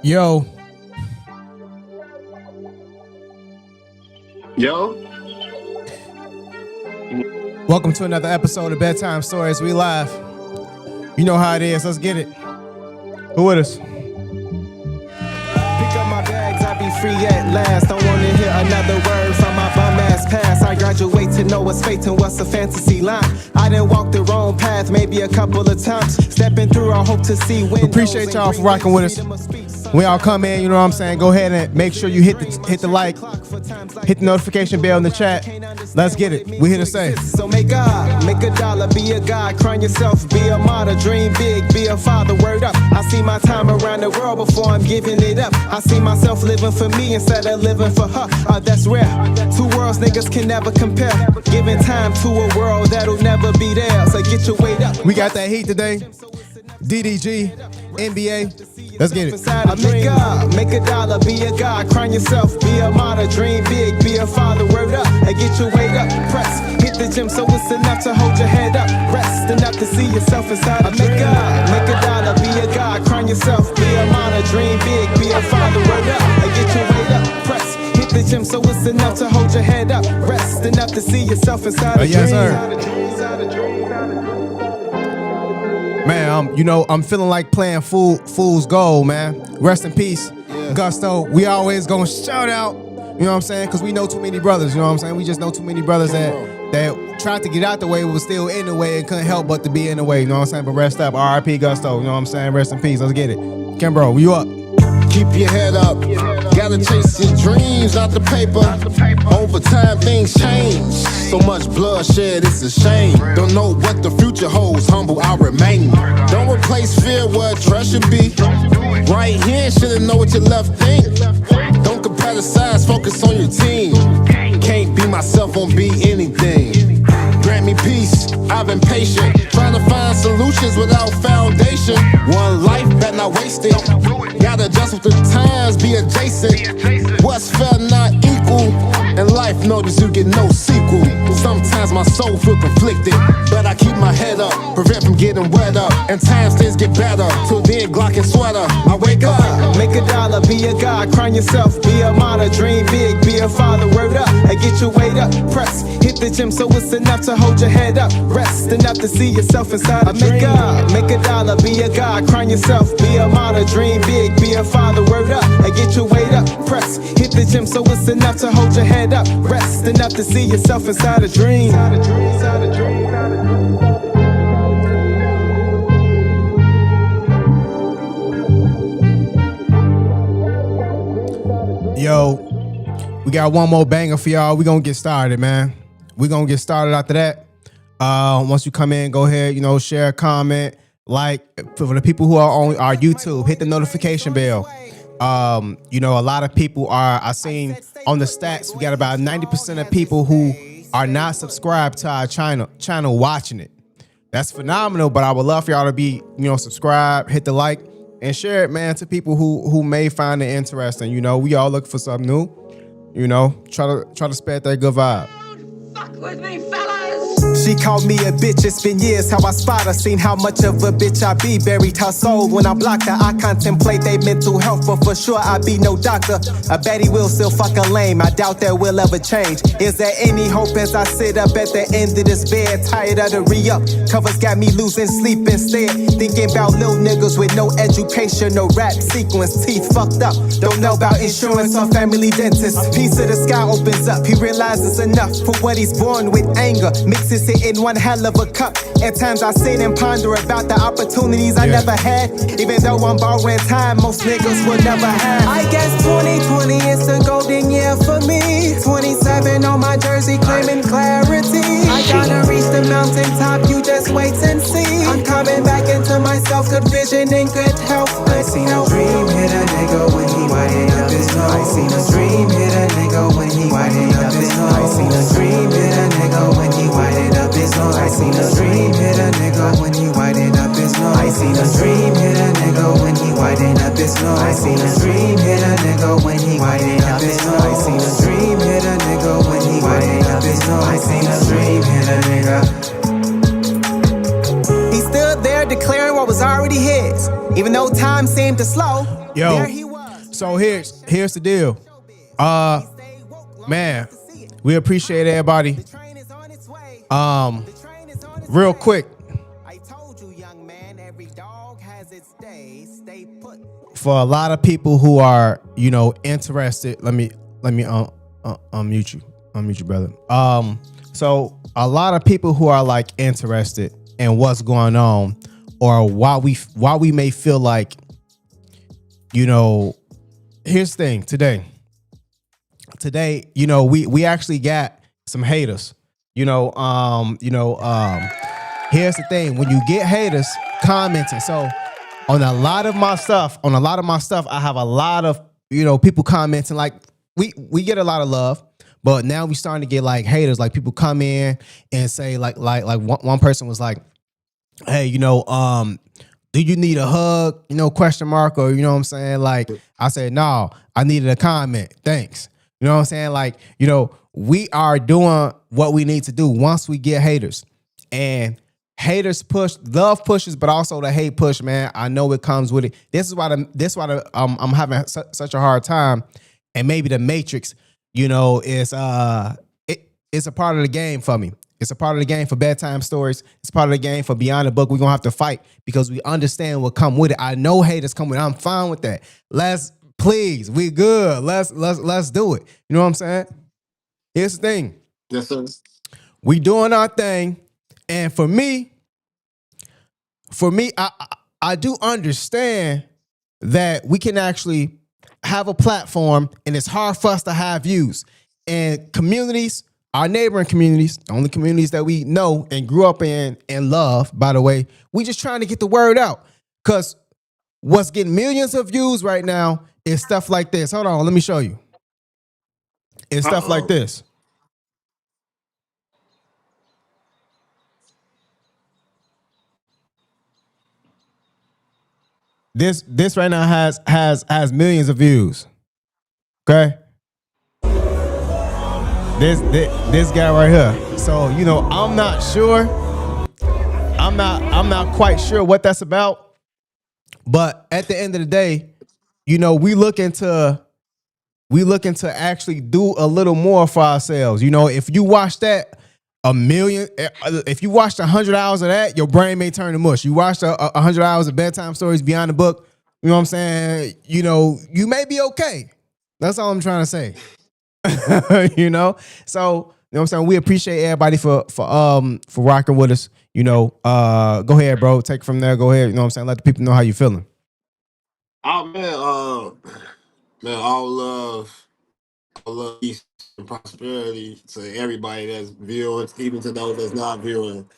Yo. Yo. Welcome to another episode of Bedtime Stories. We live. You know how it is. Let's get it. Who with us? Pick up my bags, I'll be free at last. Don't wanna hear another word from my bum ass past. I graduate to know what's fate and what's a fantasy line. I done walked the wrong path maybe a couple of times. Stepping through, I hope to see windows. Appreciate y'all for rocking with us. When y'all come in, you know what I'm saying, go ahead and make sure you hit the like, hit the notification bell in the chat. Let's get it. We here to say. So make a dollar, be a guy, crown yourself, be a model, dream big, be a father, word up. I see my time around the world before I'm giving it up. I see myself living for me instead of living for her. That's rare. Two worlds niggas can never compare. Giving time to a world that'll never be there. So get your weight up. We got that heat today. DDG, NBA. Let's get it. Make a dollar, be a guy, crown yourself, be a model, dream big, be a father, word up, and get your weight up, press, hit the gym so it's enough to hold your head up, rest enough to see yourself inside a dream. Make a dollar, be a guy, crown yourself, be a model, dream big, be a father, word up, and get your weight up, press, hit the gym so it's enough to hold your head up, rest enough to see yourself inside a dream. Yes, sir. Man, I'm feeling like playing Fool's Gold, man. Rest in peace, Gusto. We always gonna shout out, you know what I'm saying? Because we know too many brothers, you know what I'm saying? We just know too many brothers that tried to get out the way, but was still in the way and couldn't help but to be in the way, you know what I'm saying? But rest up, R.I.P. Gusto, you know what I'm saying? Rest in peace, let's get it. Kimbro, you up? Keep your head up. Gotta chase your dreams out the paper. Over time things change. So much bloodshed, it's a shame. Don't know what the future holds. Humble, I'll remain. Don't replace fear where trust should be. Right here, shouldn't know what your left think. Don't compare the size, focus on your team. Can't be myself, won't be anything. Grant me peace, I've been patient. Trying to find solutions without foundation. One life, better not waste it. Gotta adjust with the times, be adjacent. What's fair, not equal. In life, notice you get no sequel. Sometimes my soul feel conflicted, but I keep my head up, prevent from getting wet up. And times things get better, till then Glock and sweater. I wake up. Make a dollar, be a guy, crown yourself, be a model, dream big, be a father, word up, and get your weight up, press, hit the gym so it's enough to hold your head up, rest enough to see yourself inside a dream. Make a dollar, be a guy, crown yourself, be a model, dream big, be a father, word up, and get your weight up, press, hit the gym so it's enough to hold your head up, rest enough to see yourself inside a dream. Yo, we got one more banger for y'all. We gonna get started, man. We gonna get started after that. Once you come in, go ahead, share, comment, like. For the people who are on our YouTube, hit the notification bell. A lot of people I seen on the stats, we got about 90% of people who are not subscribed to our channel watching it. That's phenomenal, but I would love for y'all to be, subscribe, hit the like, and share it, man, to people who may find it interesting. We all look for something new. Try to spread that good vibe. Fuck with me, fellas! She called me a bitch, it's been years how I spot her. Seen how much of a bitch I be, buried her soul. When I blocked her, I contemplate they mental health, but for sure I be no doctor. I bet he will still fuck a lame, I doubt that will ever change. Is there any hope as I sit up at the end of this bed? Tired of the re-up, covers got me losing sleep instead. Thinking about little niggas with no education, no rap sequence, teeth fucked up. Don't know about insurance or family dentist. A piece of the sky opens up, he realizes enough for what he's born with, anger. Mixes it in one hell of a cup. At times I sit and ponder about the opportunities I never had. Even though I'm borrowing time, most niggas will never have. I guess 2020 is the golden year for me. 27 on my jersey claiming clarity. I gotta reach the mountaintop, you just wait and see. I'm coming back into myself, good vision and good health. I seen a dream hit a nigga when he widened up his nose. I seen a dream hit a nigga when he widened up his nose. I seen a dream hit a nigga when he widened up his nose. I seen a dream hit a nigga when he widened up his nose. I seen a dream hit a nigga when he widened up his nose. I seen a dream hit a nigga when he widened up his nose. I seen a dream hit a nigga when he widened up his nose. I seen a dream hit a nigga. He's still there declaring what was already his, even though time seemed to slow. Yo, there he was. So here's the deal. Man, we appreciate everybody. Real quick. For a lot of people who are, interested, let me unmute you. Unmute you, brother. So a lot of people who are like interested in what's going on, or why we may feel like, here's the thing today, we actually got some haters. Here's the thing, when you get haters commenting, so on a lot of my stuff, I have a lot of, people commenting, like we get a lot of love, but now we starting to get like haters, like people come in and say like one person was like, hey, do you need a hug? Question mark, or you know what I'm saying? Like I said, no, I needed a comment. Thanks. You know what I'm saying? Like, we are doing what we need to do once we get haters. And haters push, love pushes, but also the hate push, man. I know it comes with it. This is why I'm having such a hard time. And maybe the Matrix, is it's a part of the game for me. It's a part of the game for bedtime stories. It's part of the game for Beyond the Book. We're gonna have to fight because we understand what come with it. I know haters come with it. I'm fine with that. Please, we good. Let's do it. You know what I'm saying? Here's the thing. Yes, sir. We doing our thing. And for me, I do understand that we can actually have a platform, and it's hard for us to have views. And communities, our neighboring communities, the only communities that we know and grew up in and love, by the way, we just trying to get the word out. Because what's getting millions of views right now is stuff like this. Hold on, let me show you. It's stuff like this. This right now has millions of views. Okay? This guy right here. So, I'm not sure. I'm not quite sure what that's about. But at the end of the day, we looking to actually do a little more for ourselves. If you watch that if you watched 100 hours of that, your brain may turn to mush. You watched 100 hours of bedtime stories Beyond the Book, you know what I'm saying? You may be okay. That's all I'm trying to say. So, you know what I'm saying? We appreciate everybody for rocking with us. Go ahead, bro. Take it from there. Go ahead. You know what I'm saying? Let the people know how you feeling. Oh man, all love, peace, and prosperity to everybody that's viewing, even to those that's not viewing.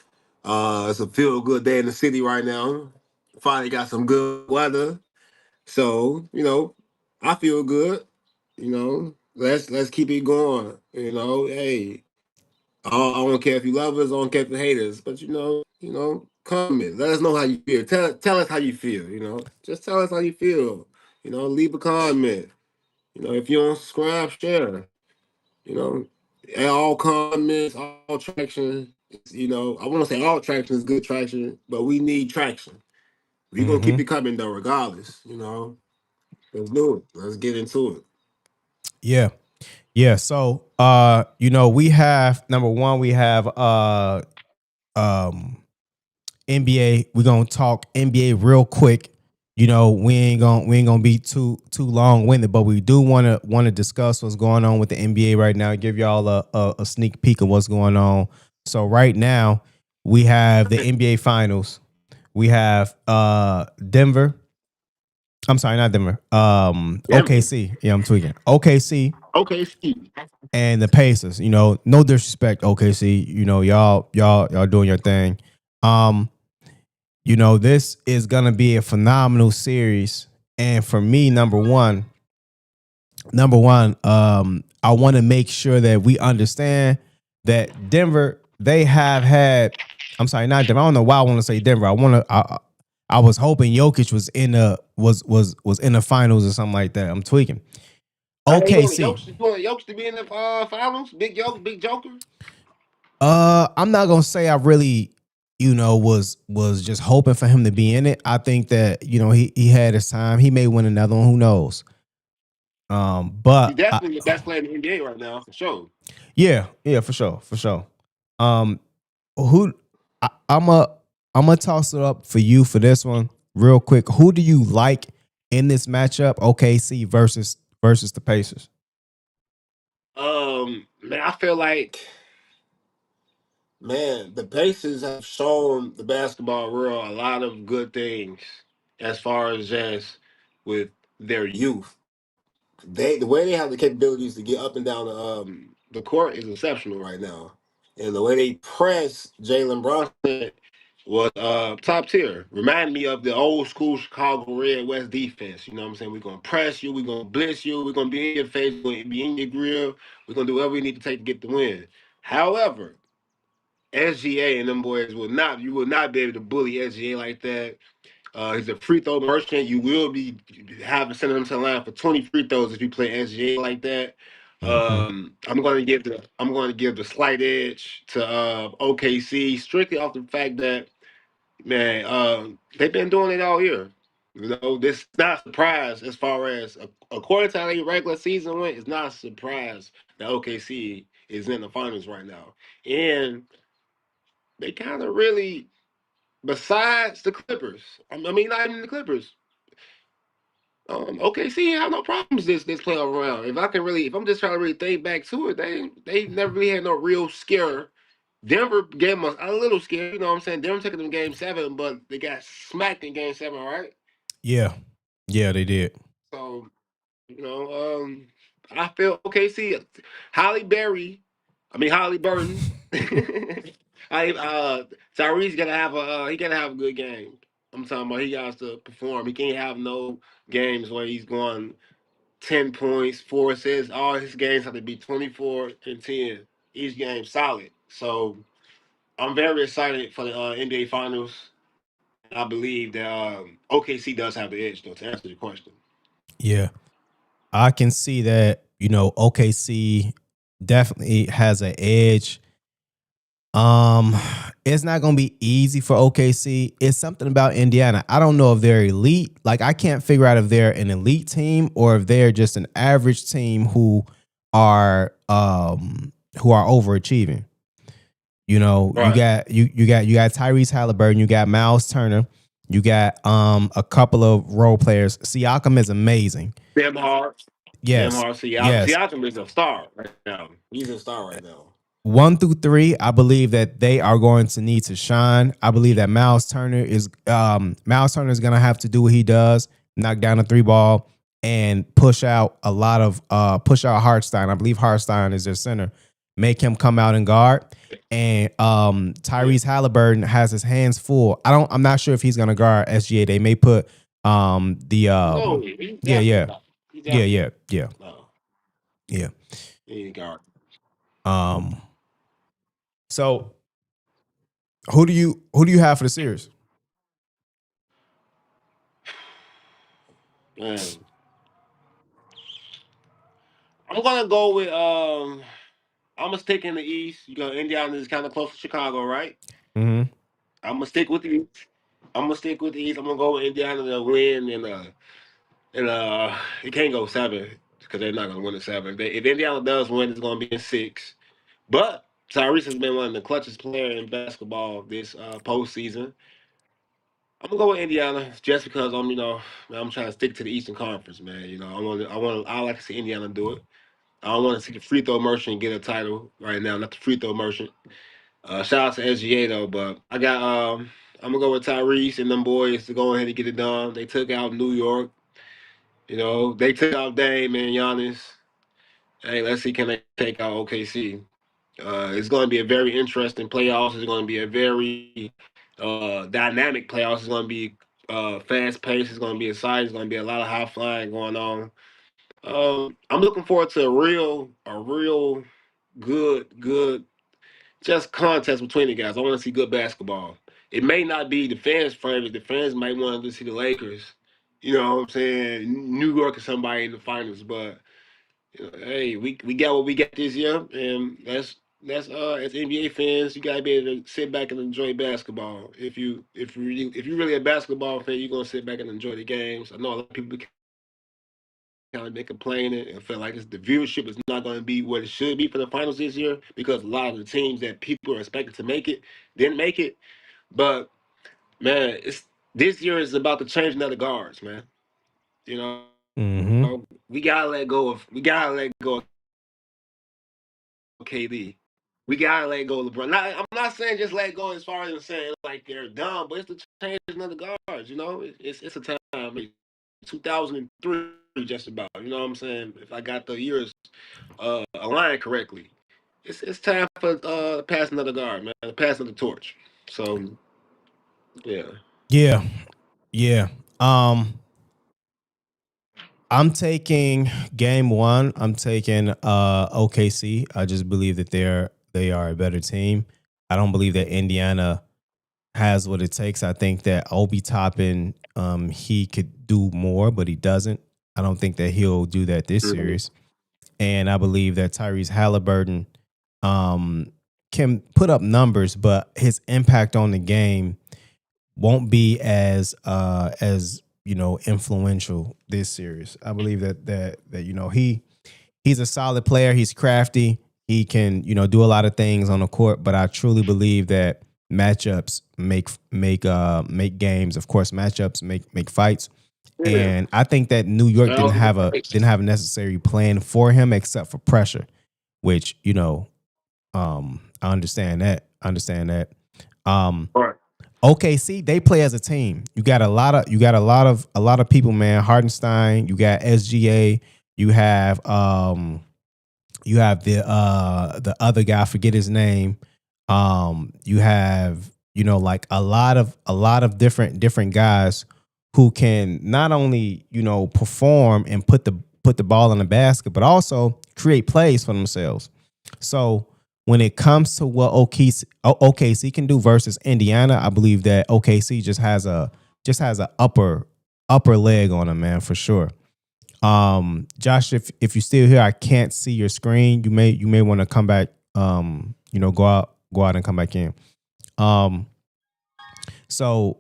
It's a feel good day in the city right now. Finally got some good weather, so I feel good. Let's keep it going. Hey, I don't care if you love us, I don't care if you hate us, but comment. Let us know how you feel. Tell us how you feel. Just tell us how you feel. Leave a comment. If you don't subscribe, share. All comments, all traction. I want to say all traction is good traction, but we need traction. We're gonna keep it coming though, regardless. Let's do it. Let's get into it. Yeah. So, we have number one. We have NBA. We're gonna talk NBA real quick. We ain't gonna be too long winded, but we do want to discuss what's going on with the NBA right now. Give y'all a sneak peek of what's going on. So right now we have the NBA Finals. We have Denver. I'm sorry, not Denver. OKC. Yeah, I'm tweaking. OKC. Okay, Steve. And the Pacers. No disrespect, OKC. Y'all doing your thing. This is gonna be a phenomenal series. And for me, number one, I want to make sure that we understand that Denver, they have had. I'm sorry, not Denver. I don't know why I want to say Denver. I was hoping Jokic was in the finals or something like that. I'm tweaking. OKC. You want Jokic to be in the finals? Big Joker. I'm not gonna say I really, was just hoping for him to be in it. I think that he had his time. He may win another one. Who knows? He's But definitely the best player in the NBA right now, for sure. yeah, yeah, for sure, for sure. Um, who I'm a I'm gonna toss it up for you for this one real quick. Who do you like in this matchup? OKC versus the Pacers. Man, I feel like, man, the Pacers have shown the basketball world a lot of good things as far as just with their youth. The way they have the capabilities to get up and down the court is exceptional right now, and the way they press Jalen Brunson was top tier. Remind me of the old school Chicago Red West defense. You know what I'm saying? We're gonna press you, we're gonna blitz you, we're gonna be in your face, we're gonna be in your grill, we're gonna do whatever we need to take to get the win. However, SGA and them boys you will not be able to bully SGA like that. He's a free throw merchant. You will be having sending him to the line for 20 free throws if you play SGA like that. Hmm. I'm going to give the slight edge to OKC strictly off the fact that, man, they've been doing it all year. You know, this is not a surprise as far as according to how the regular season went. It's not a surprise that OKC is in the finals right now, and they kind of really, besides the Clippers, I mean, not even the Clippers. OKC have no problems this playoff round. If I'm just trying to really think back to it, they never really had no real scare. Denver gave us a little scare, you know what I'm saying? Denver took them in game seven, but they got smacked in game seven, right? Yeah, yeah, they did. So, you know, I feel OKC, Holly Berry, Holly Burton. Tyrese gotta have a good game. I'm talking about he got to perform. He can't have no games where he's going 10 points, 4 assists. All his games have to be 24 and 10. Each game solid. So I'm very excited for the NBA Finals, and I believe that OKC does have the edge, though, to answer your question. Yeah, I can see that. OKC definitely has an edge. Um, it's not gonna be easy for OKC. It's something about Indiana. I don't know if they're elite. Like I can't figure out if they're an elite team or if they're just an average team who are overachieving. You Right. got you got Tyrese Halliburton, you got Miles Turner, you got a couple of role players. Siakam is amazing. Them hard. Them Yes, hard. yes. Siakam is a star right now. He's a star right now. 1 through 3, I believe that they are going to need to shine. I believe that Miles Turner is gonna have to do what he does, knock down a 3 ball and push out a lot of push out Hartstein. I believe Hartstein is their center. Make him come out and guard. And Yeah. Tyrese Halliburton has his hands full. I'm not sure if he's gonna guard SGA. They may put the No, he's yeah, definitely yeah, not. He's yeah, definitely yeah, yeah, no. yeah. He ain't guard. Um so who do you have for the series? Man. I'm gonna go with I'm gonna stick in the East. You know, Indiana is kind of close to Chicago, right? Mm-hmm. I'm gonna stick with the East. I'm gonna stick with the East. I'm gonna go with Indiana to win, and it can't go seven because they're not gonna win the seven. If Indiana does win, it's gonna be in six. But Tyrese has been one of the clutchest players in basketball this postseason. I'm gonna go with Indiana just because I'm trying to stick to the Eastern Conference, man. I like to see Indiana do it. I don't want to see the free throw merchant get a title right now, not the free throw merchant. Shout out to SGA though, but I'm gonna go with Tyrese and them boys to go ahead and get it done. They took out New York, they took out Dame and Giannis. Hey, let's see, can they take out OKC? It's going to be a very interesting playoffs. It's going to be a very dynamic playoffs. It's going to be fast paced. It's going to be exciting. It's going to be a lot of high flying going on. I'm looking forward to a real good just contest between the guys. I want to see good basketball. It may not be the fans' favorite. The fans might want to see the Lakers. You know what I'm saying? New York or somebody in the finals, but hey, we got what we got this year, and that's as NBA fans, you gotta be able to sit back and enjoy basketball. If you really a basketball fan, you're gonna sit back and enjoy the games. I know a lot of people kind of been complaining and felt like the viewership is not going to be what it should be for the finals this year because a lot of the teams that people are expected to make it didn't make it. But man, it's this year is about the changing of the guards, man. You know, Mm-hmm. we gotta let go of KD. We gotta let go of LeBron. I'm not saying just let go as far as saying like they're dumb, but it's the changing of the guards. You know, it's a time. 2003, just about. You know what I'm saying? If I got the years aligned correctly, it's time for passing of the guard, man, passing of the torch. So yeah. Yeah. Yeah. Um, I'm taking game one. I'm taking OKC. I just believe that they are a better team. I don't believe that Indiana has what it takes. I think that Obi Toppin, he could do more, but he doesn't. I don't think that he'll do that this Mhm. series. And I believe that Tyrese Halliburton can put up numbers, but his impact on the game won't be as influential this series. I believe that he's a solid player. He's crafty. He can do a lot of things on the court. But I truly believe that matchups make games. Of course, matchups make fights. Yeah. And I think that New York didn't Well, have a necessary plan for him except for pressure, which I understand that. Um, all right. OKC, they play as a team. You got a lot of people, man. Hardenstein, you got SGA, you have the other guy, I forget his name. You have like a lot of different guys who can not only perform and put the ball in the basket, but also create plays for themselves. So when it comes to what OKC can do versus Indiana, I believe that OKC just has a upper leg on them, man, for sure. Josh, if you're still here, I can't see your screen. You may want to come back. Go out and come back in. Um, so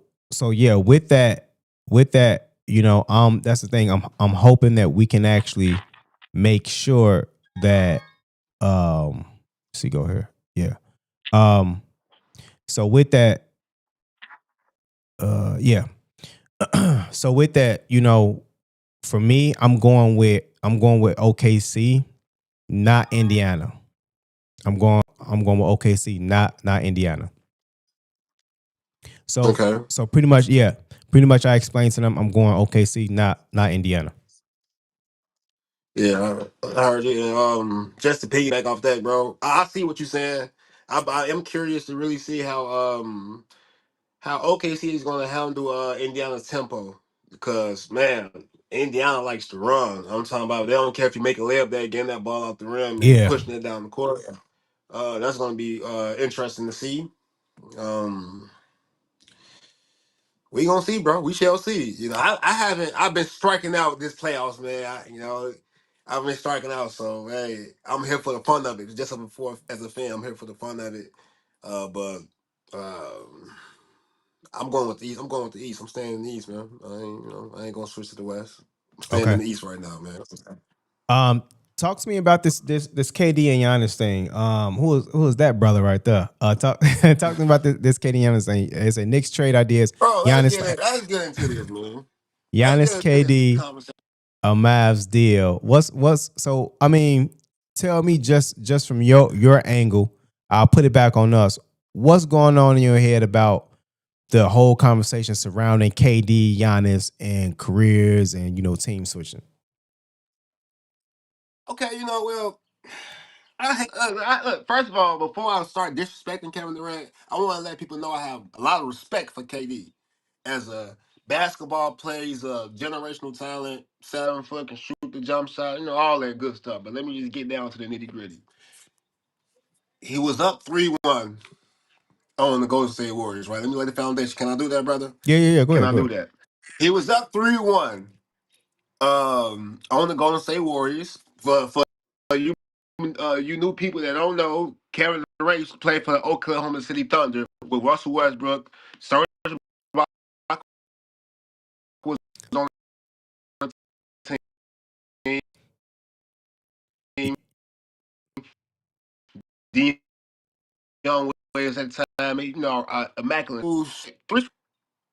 yeah, with that, that's the thing. I'm hoping that we can actually make sure that see, go here. Yeah. Um, so with that, yeah. So with that, for me, I'm going with OKC, not Indiana. I'm going with OKC, not Indiana. So Okay. so pretty much, yeah. Pretty much I explained to them I'm going OKC, not Indiana. Yeah, I heard you. And, just to piggyback off that, bro, I see what you're saying. I am curious to really see how OKC is going to handle Indiana's tempo because man, Indiana likes to run. I'm talking about they don't care if you make a layup there, getting that ball out the rim and Yeah. pushing it down the court. That's going to be interesting to see. Um, we gonna see, bro. We shall see. I haven't. I've been striking out this playoffs, man. I've been striking out. So hey, I'm here for the fun of it. Just before, as a fan, I'm here for the fun of it. But um, I'm going with the East. I'm going with the East. I'm staying in the East, man. I ain't gonna switch to the West. I'm staying in Okay. the East right now, man. Um, talk to me about this KD and Giannis thing. Who is that brother right there? Talk talk to me about this KD and Giannis thing. It's a Knicks trade ideas. Bro, Giannis let's get into this, man. Let's get Giannis into this KD conversation. a Mavs deal. What's so? I mean, tell me just from your angle. I'll put it back on us. What's going on in your head about the whole conversation surrounding KD, Giannis, and careers and team switching? Okay, well, look, first of all, before I start disrespecting Kevin Durant, I want to let people know I have a lot of respect for KD as a basketball player. He's a generational talent, 7 foot, can shoot the jump shot, all that good stuff. But let me just get down to the nitty gritty. He was up 3-1 on the Golden State Warriors, right? Let me lay the foundation. Can I do that, brother? Yeah. Go Can ahead. I Go do ahead. that? He was up 3-1 on the Golden State Warriors. For you you new people that don't know, Kevin Durant used to play for the Oklahoma City Thunder with Russell Westbrook. Serge Ibaka was on the Young Williams at the time, you know, immaculate.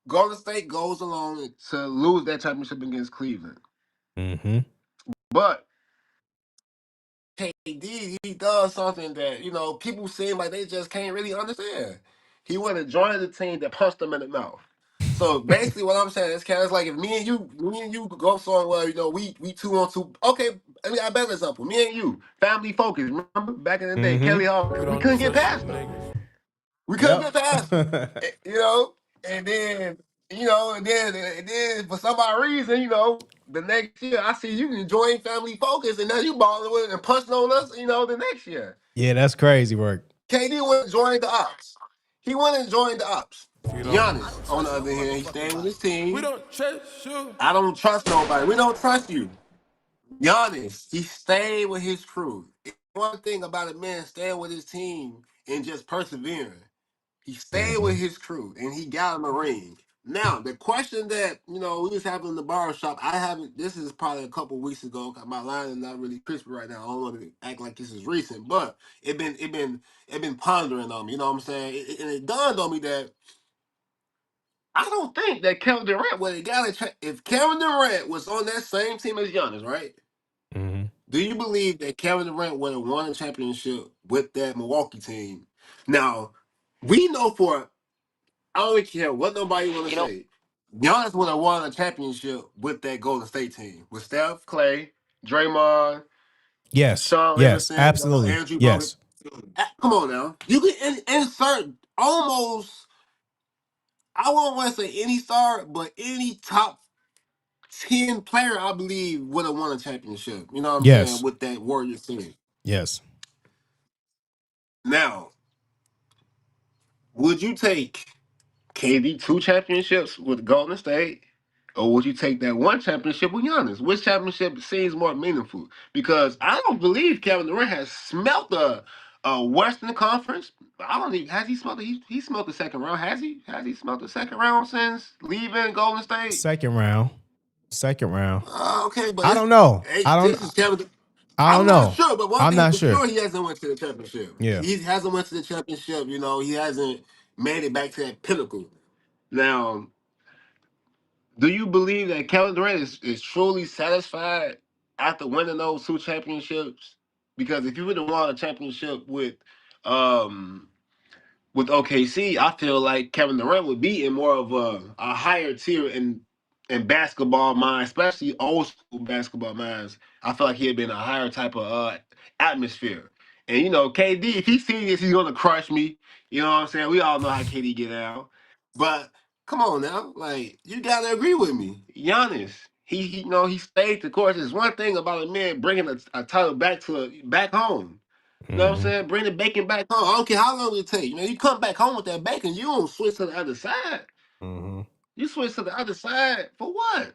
Golden State goes along to lose that championship against Cleveland. Mm-hmm. But KD, he does something that, you know, people seem like they just can't really understand. He went and joined the team that punched him in the mouth. So basically, what I'm saying is, kind of like if me and you go somewhere, you know, we 2-on-2. Okay, I mean, I bet example, me and you, family focused. Remember back in the day, Mm-hmm. Kelly Hall, we couldn't get past him. We couldn't get past him, Yep. you know. And then, you know, and then for some odd reason, you know, the next year I see you enjoying family focus, and now you balling with it and punching on us, you know, the next year. Yeah, that's crazy work. KD went and joined the ops. He went and joined the ops. Giannis, on the other hand, he staying with his team. I don't trust nobody. We don't trust you. Giannis, he stayed with his crew. One thing about a man staying with his team and just persevering. He stayed Mm-hmm. with his crew and he got him a ring. Now, the question that, you know, we was having in the bar shop, I haven't, this is probably a couple weeks ago. My line is not really crispy right now. I don't want to act like this is recent, but it been pondering on me, you know what I'm saying? And it dawned on me that I don't think that Kevin Durant would have got if Kevin Durant was on that same team as Giannis, right? Mm-hmm. Do you believe that Kevin Durant would have won a championship with that Milwaukee team? Now, we know for I don't care what nobody want to say. Giannis would have won a championship with that Golden State team with Steph, Clay, Draymond, Yes. Sean Yes. Livingston, Absolutely. Andrew Bogut. Yes. Come on now, you can insert almost. I won't want to say any star, but any top 10 player, I believe, would have won a championship. You know what I'm saying Yes. with that Warriors team. Yes. Now, would you take KD 2 championships with Golden State, or would you take that 1 championship with Giannis? Which championship seems more meaningful? Because I don't believe Kevin Durant has smelt a Western Conference. I don't even has he smelt he smelt the second round. Has he? Has he smelt the second round since leaving Golden State? Second round. Second round. Okay, but I don't know. this is Kevin. I don't I'm not know. sure, but one I'm thing not for sure. sure, he hasn't went to the championship. Yeah. He hasn't went to the championship. You know, he hasn't made it back to that pinnacle. Now, do you believe that Kevin Durant is truly satisfied after winning those 2 championships? Because if you would have won a championship um with OKC, I feel like Kevin Durant would be in more of a higher tier in basketball mind, especially old school basketball minds. I feel like he'd been a higher type of atmosphere. And you know, KD, if he sees this, he's gonna crush me. You know what I'm saying? We all know how KD get out. But come on now, like you gotta agree with me. Giannis, he you know he stayed the course. There's one thing about a man bringing a title back home. You know what I'm Mm-hmm. saying? Bring the bacon back home. I don't care how long it take. Man, you come back home with that bacon, you don't switch to the other side. Mm-hmm. You switch to the other side for what?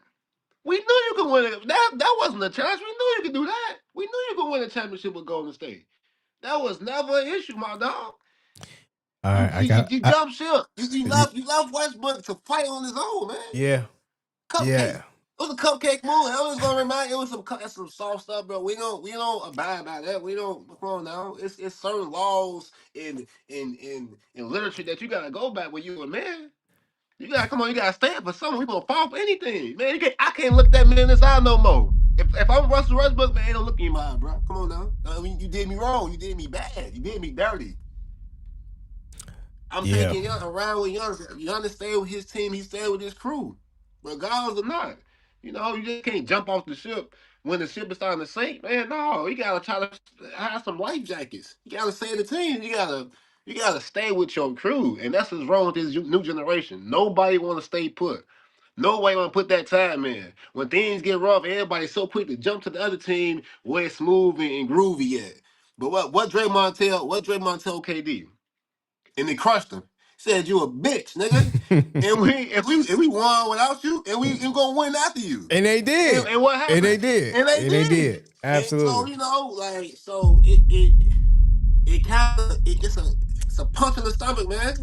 We knew you could win it. That wasn't a challenge. We knew you could do that. We knew you could win a championship with Golden State. That was never an issue, my dog. All You right. I you, you, got. you jumped ship. Y- You left Westbrook to fight on his own, man. yeah. Cupcake. Yeah. It was a cupcake move. I was gonna remind you, it was some soft stuff, bro. We don't abide by that. We don't come on now. It's certain laws in literature that you gotta go back when you a man. You gotta come on, you gotta stand for something. We gonna fall for anything. Man, I can't look that man in his eye no more. If I'm Russell Westbrook, man, ain't no look in my eye, bro. Come on now. I mean, you did me wrong. You did me bad. You did me dirty. I'm Yeah. taking around with Giannis. Giannis stayed with his team. He stayed with his crew, regardless or not. You know, you just can't jump off the ship when the ship is starting to sink, man. No, you gotta try to have some life jackets. You gotta save the team. You gotta stay with your crew, and that's what's wrong with this new generation. Nobody want to stay put. Nobody want to put that time in. When things get rough, everybody's so quick to jump to the other team where it's smooth and groovy at. But what Draymond tell KD? And they crushed him. Said you a bitch, nigga. And if we won without you, and we gonna win after you. And they did. And what And they happened? did. And they And they did. did. And so Absolutely. you know, like so it kind of it's a punch in the stomach, man.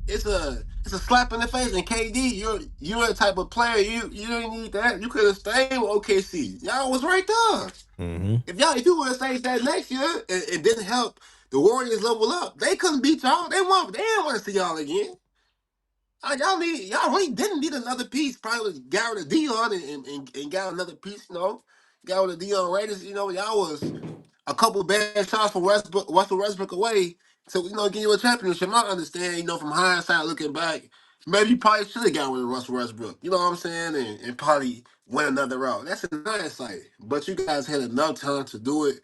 It's a slap in the face. And KD, you're the type of player you didn't need that. You could have stayed with OKC. Y'all was right there. Mm-hmm. If you would have stayed that next year, it didn't help The Warriors level up. They couldn't beat y'all. They didn't want to see y'all again. Y'all really didn't need another piece. Probably got rid of Dion and got another piece. Got rid of Dion Raiders. Y'all was a couple bad shots from Russell Westbrook away to give you a championship. I understand. From hindsight looking back, maybe you probably should have got rid of Russell Westbrook. You know what I'm saying? And probably went another route. That's in hindsight. But you guys had enough time to do it.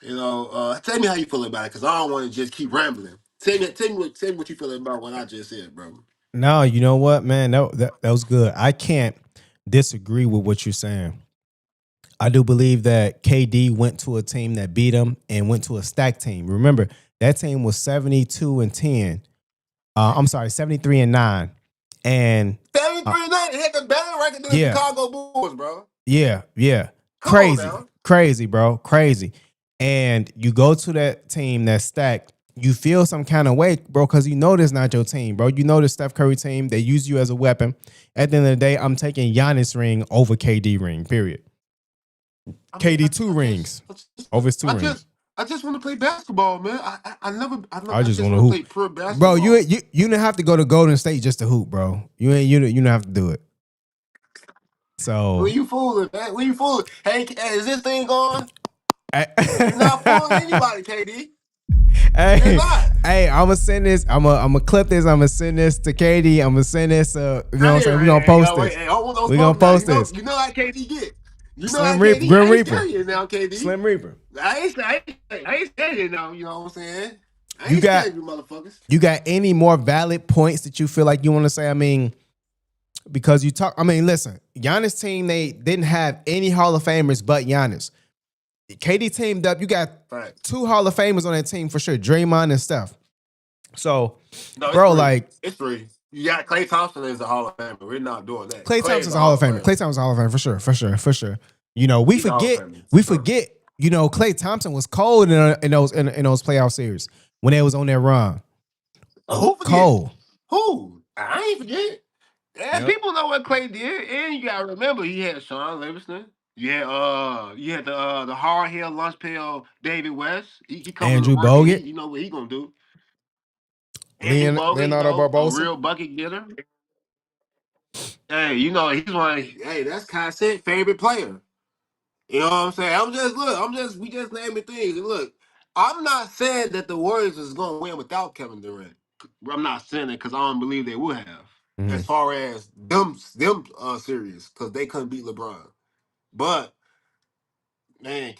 Tell me how you feel about it, because I don't want to just keep rambling. Tell me what you feel about what I just said, bro. No, you know what, man? That was good. I can't disagree with what you're saying. I do believe that KD went to a team that beat him and went to a stacked team. Remember, that team was 72-10. I'm sorry, 73-9. And 73-9 hit the better record than the yeah, Chicago Bulls, bro. yeah. Come on Crazy. now. Crazy, bro. Crazy. And you go to that team that's stacked, you feel some kind of way, bro, because you know this not your team, bro. You know the Steph Curry team, they use you as a weapon. At the end of the day, I'm taking Giannis ring over KD ring, period. KD two rings over his two rings. I just want to play basketball, man. I just want to want to hoop, play pure bro. basketball. You didn't have to go to Golden State just to hoop, bro. You don't have to do it. So When you fooling, man? When you fooling? Hey, is this thing going? I- You're not fooling anybody, KD. You're hey, not. hey, I'm gonna send this. I'm gonna clip this. I'm gonna send this to Katie. I'm gonna send this. You know what I'm saying? We're gonna post this. We're gonna post this. You know how KD get. You know how Slim Reaper, KD. Grim I ain't Reaper, scared you now, KD. Slim Reaper. I ain't scared you now. You know what I'm saying? I You ain't got scared you, motherfuckers. you got any more valid points that you feel like you want to say? I mean, because you talk. I mean, listen, Giannis team, they didn't have any Hall of Famers but Giannis. KD teamed up. You got Right. 2 Hall of Famers on that team for sure, Draymond and Steph. So, No, it's bro, three. like It's three. You got Klay Thompson as a Hall of Famer. We're not doing that. Klay Klay is Thompson's a a Hall Hall of of Famer. Famer. Klay Thompson's a Hall of Famer for sure. You know, we He's a Hall of forget Famer, we for sure. forget. You know, Klay Thompson was cold in those playoff series when they was on their run. Who forget? Cold. Who? I ain't forget. Yeah, Yep. people know what Klay did, and you gotta remember he had Sean Livingston. You had the hard hair lunch pail David West. He coming to Andrew work, and Bogut, you know what he gonna do. Andrew Bogut, Leonardo a Barbosa. real bucket getter. Hey, he's one. Hey, that's Kai said favorite player. You know what I'm saying? We just naming things. And look, I'm not saying that the Warriors is going to win without Kevin Durant. I'm not saying it because I don't believe they would have. As Mhm. far as them series, because they couldn't beat LeBron. But man,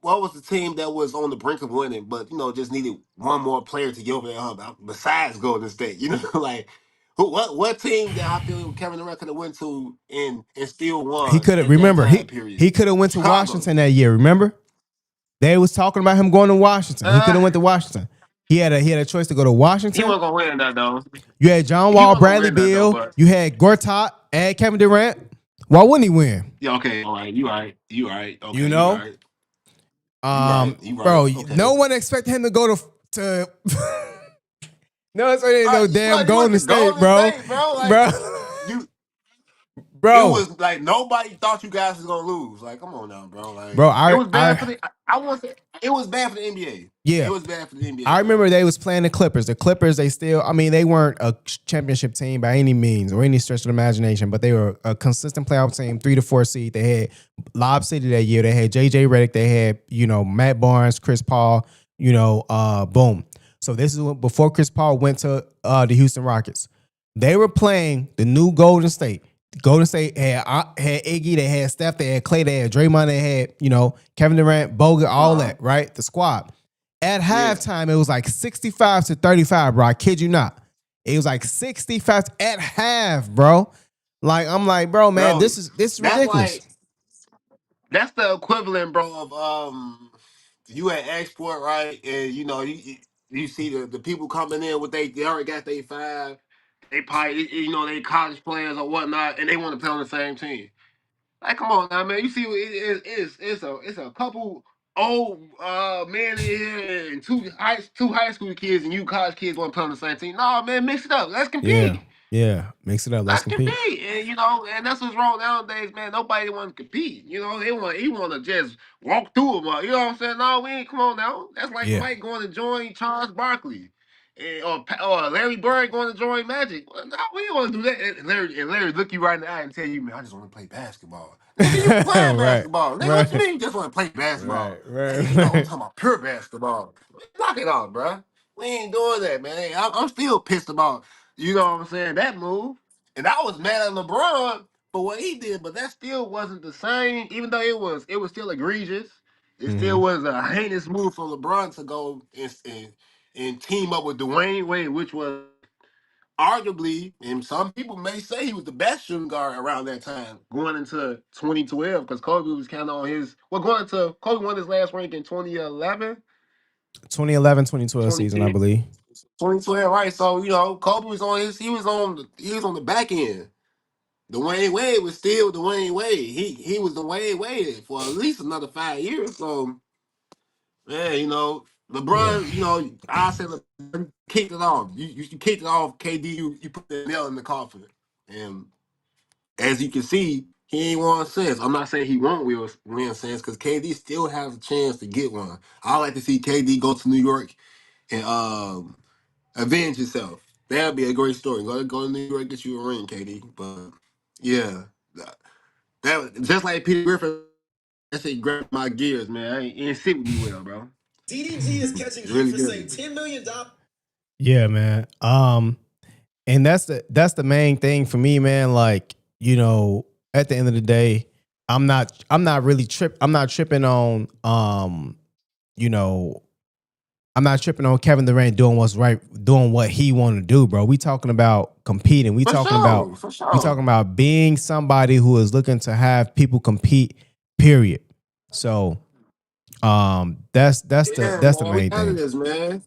what was the team that was on the brink of winning, but just needed one more player to get over that hump besides Golden State? Like what team that I feel Kevin Durant could have went to and still He won could have in that remember time period? he could have went to Chicago. Washington that year. Remember, they was talking about him going to Washington. He could have went to Washington. He had a choice to go to He Washington. wasn't gonna win that though. You had John He Wall, wasn't gonna Bradley win that though. Beal. But You had Gortat and Kevin Durant. Why wouldn't he win? yeah, okay, all right, you right, you right, You okay, you know, right, you right, you right, bro. okay. No one expected him to go to. No, it's ain't All no right, damn you went Golden to State, Golden bro. State, bro. Like Bro, you, it bro, was like nobody thought you guys was gonna lose. Like, come on now, bro. Like bro. it was bad for the. I want to say it was bad for the NBA. Yeah. It was bad for the NBA, I bro. remember they was playing the Clippers. The Clippers, they still, I mean, they weren't a championship team by any means or any stretch of the imagination, but they were a consistent playoff team, 3 to 4 seed. They had Lob City that year. They had JJ Redick. They had, Matt Barnes, Chris Paul, boom. So this is before Chris Paul went to the Houston Rockets. They were playing the new Golden State. Golden State had Iggy, they had Steph, they had Clay, they had Draymond, they had, Kevin Durant, Bogut, all that, right? The squad. At halftime, it was like 65-35, bro. I kid you not. It was like 65 at half, bro. Like, I'm like, bro, man, Bro, this is that's ridiculous. that's the equivalent, bro, of you at export, right? And you see the people coming in with they already got their five. They probably they college players or whatnot, and they want to play on the same team. Like, come on now, man. You see, it's a couple old men in here and two high school kids and you college kids want to play on the same team. No, man, mix it up. Let's Yeah. compete. Yeah, mix it up. Let's Let's compete. compete, and and that's what's wrong nowadays, man. Nobody want to compete. He want to just walk through them. You know what I'm saying? No, we ain't. Come on now. That's like Yeah. Mike going to join Charles Barkley, or Larry Bird going to join Magic. Well, no, we don't want to do that. And Larry look you right in the eye and tell you, man, I just want to play basketball. Nigga, you playing Right. basketball. Nigga, what you Right. mean you just want to play basketball? Right. Hey, Right. I'm Right. talking about pure basketball. Knock it off, bruh. We ain't doing that, man. I'm still pissed about, you know what I'm saying, that move. And I was mad at LeBron for what he did, but that still wasn't the same. Even though it was still egregious. It Hmm. still was a heinous move for LeBron to go and team up with Dwayne Wade, which was arguably, and some people may say he was the best shooting guard around that time, going into 2012, because Kobe was kind of on his going into Kobe won his last rank in 2011, 2011, 2012 season, I 2010, believe. 2012, right? So Kobe was on his he was on the back end. Dwayne Wade was still Dwayne Wade. He was Dwayne Wade for at least another 5 years. So man, Yeah. LeBron, I said LeBron kicked it off. You kicked it off, KD. You put the nail in the coffin, and as you can see, he ain't won since. I'm not saying he won't win since, because KD still has a chance to get one. I like to see KD go to New York and avenge himself. That'd be a great story. Go to New York, get you a ring, KD. But yeah, that just like Peter Griffin. That shit grabbed my gears, man. It ain't sit with me well, bro. DDG is catching It heat really for saying did. $10 million. Yeah, man. And that's the main thing for me, man. Like, at the end of the day, I'm not really I'm not tripping on you know, I'm not tripping on Kevin Durant doing what's right, doing what he want to do, bro. We talking about competing. We For talking about sure, for we sure. talking about being somebody who is looking to have people compete. Period. So, Yeah, that's the man, we main out of thing. this, man.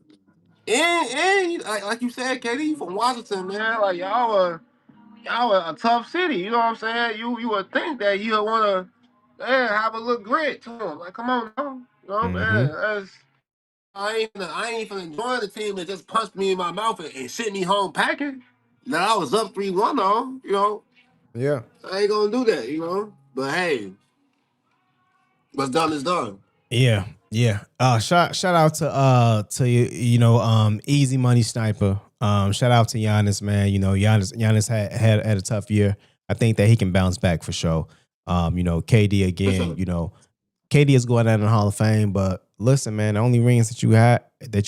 And like you said, KD, you from Washington, man. Like y'all a tough city. You know what I'm saying? You would think that you would want to, man, have a little grit to them. Like, come on, now. Hmm. Man. I ain't finna join the team that just punched me in my mouth and sent me home packing. Now I was up 3-1 on, Yeah. I ain't gonna do that. But hey, what's done is done. Yeah, yeah. Shout out to Easy Money Sniper. Shout out to Giannis, man. Giannis had a tough year. I think that he can bounce back for sure. KD For again. sure. KD is going out in the Hall of Fame, but listen, man, the only rings that you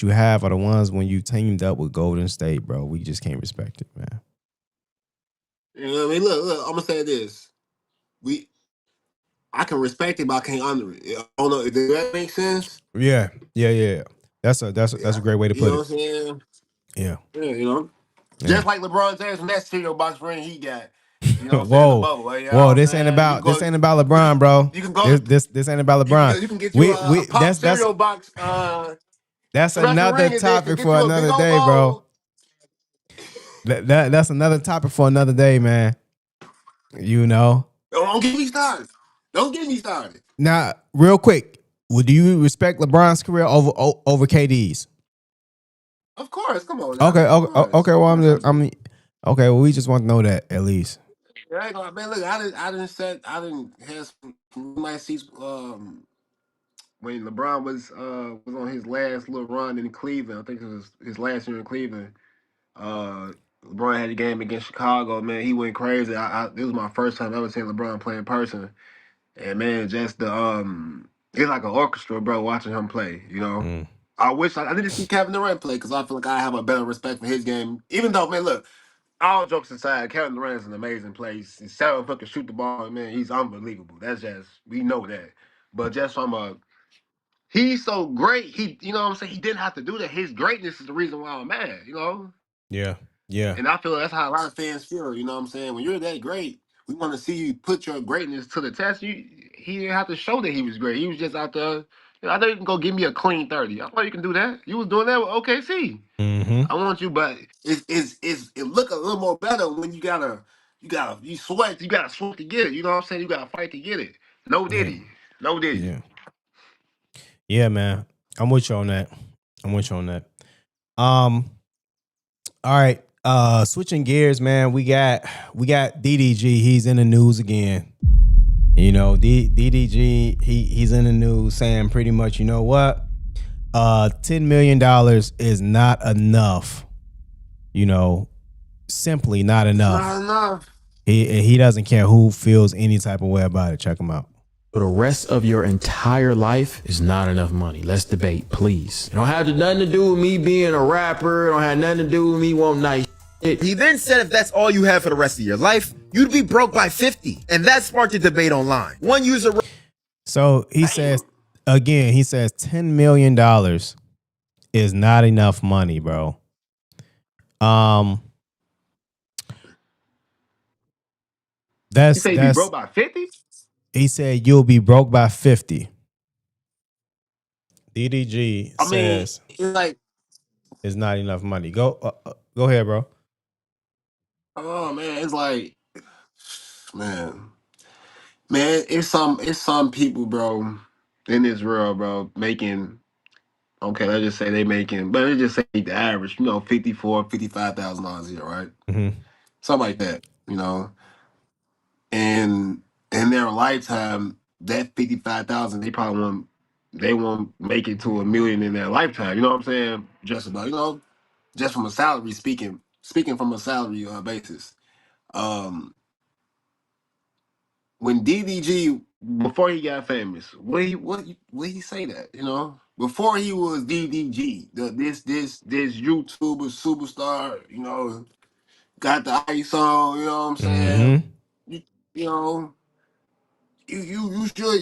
have are the ones when you teamed up with Golden State, bro. We just can't respect it, man. You know what I mean? Look, I'm gonna say this. We I can respect it, but I can't honor it. I don't know. Does that make sense? Yeah, yeah, yeah. That's a Yeah. great way to You put know it. what I'm saying? Yeah, Yeah. yeah. Just like LeBron James from that cereal box ring he got. You know what I'm saying? The Whoa, bubble. You know whoa! what I'm This ain't saying? You about can go. this ain't about You LeBron, can, bro. you can go. This ain't about LeBron. You can get you We a pop that's cereal box that's special another ring edition. topic Get for you a big another old day, bro. bowl. That's another topic for another day, man. You know. Don't get me started. Don't get me started. Now, real quick, would you respect LeBron's career over KD's? Of course. Come on Okay, now. Of okay, course. okay. Of Well, course I do. okay. Well, we just want to know that at least. I ain't gonna, man, look, I didn't have some nice seats when LeBron was on his last little run in Cleveland. I think it was his last year in Cleveland. Uh, LeBron had a game against Chicago. Man, he went crazy. This was my first time ever seeing LeBron play in person, and man, just it's like an orchestra, bro. Watching him play, Mm, I wish I didn't see Kevin Durant play because I feel like I have a better respect for his game. Even though, man, look, all jokes aside, Kevin Durant is an amazing player. He's 7 foot can shoot the ball, man. He's unbelievable. That's just we know that. But just from he's so great. You know what I'm saying. He didn't have to do that. His greatness is the reason why I'm mad. yeah, yeah, And I feel that's how a lot of fans feel. You know what I'm saying. When you're that great, we want to see you put your greatness to the test. He didn't have to show that he was great. He was just out there. I know you can go give me a clean 30. I know you can do that. You was doing that with OKC. mm-hmm, I want you, but it look a little more better when you sweat. You gotta sweat to get it. You know what I'm saying? You gotta fight to get it. No yeah, diddy. No diddy. yeah, yeah, man. I'm with you on that. I'm with you on that. Um, all right. Switching gears, man. We got DDG. He's in the news again. You know, DDG. He's in the news saying pretty much, you know what? $10 million is not enough. You know, simply not enough. Not enough. He doesn't care who feels any type of way about it. Check him out. For the rest of your entire life is not enough money. Let's debate, please. It don't have nothing to do with me being a rapper. It don't have nothing to do with me wanting nice shit. He then said if that's all you have for the rest of your life, you'd be broke by 50. And that sparked a debate online. One user... So he says, again, he says $10 million is not enough money, bro. You say you be broke by 50? He said you'll be broke by 50. DDG says it's like it's not enough money. Go ahead, bro. Oh man, it's like man, it's some people, bro, in this world, bro, making okay, let's just say they making, but let's just say the average, you know, $55,000 a year, right? Mm-hmm. Something like that, you know. And in their lifetime, that 55,000, they won't make it to $1 million in their lifetime. You know what I'm saying? Just about, you know, just from a salary speaking from a salary basis. When DDG, before he got famous, what he say that, you know? Before he was DDG, this YouTuber superstar, you know, got the ice on, you know what I'm saying? You know, you sure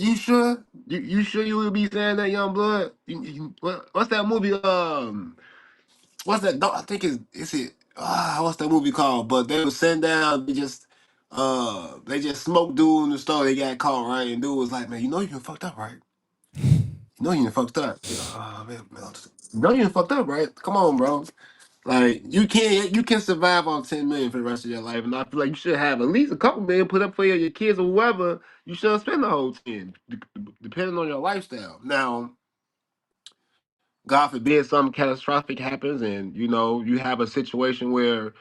you would be saying that, young blood? What's that movie? What's that? I think what's that movie called? But they were sitting down. They just smoked dude in the store. They got caught, right? And dude was like, "Man, you know you done fucked up, right? You know you done fucked up. Oh, man, you know you done fucked up, right? Come on, bro. Like you can survive on 10 million for the rest of your life, and I feel like you should have at least a couple million put up for your kids or whoever. You should spend the whole 10, depending on your lifestyle. Now, God forbid something catastrophic happens, and you know you have a situation where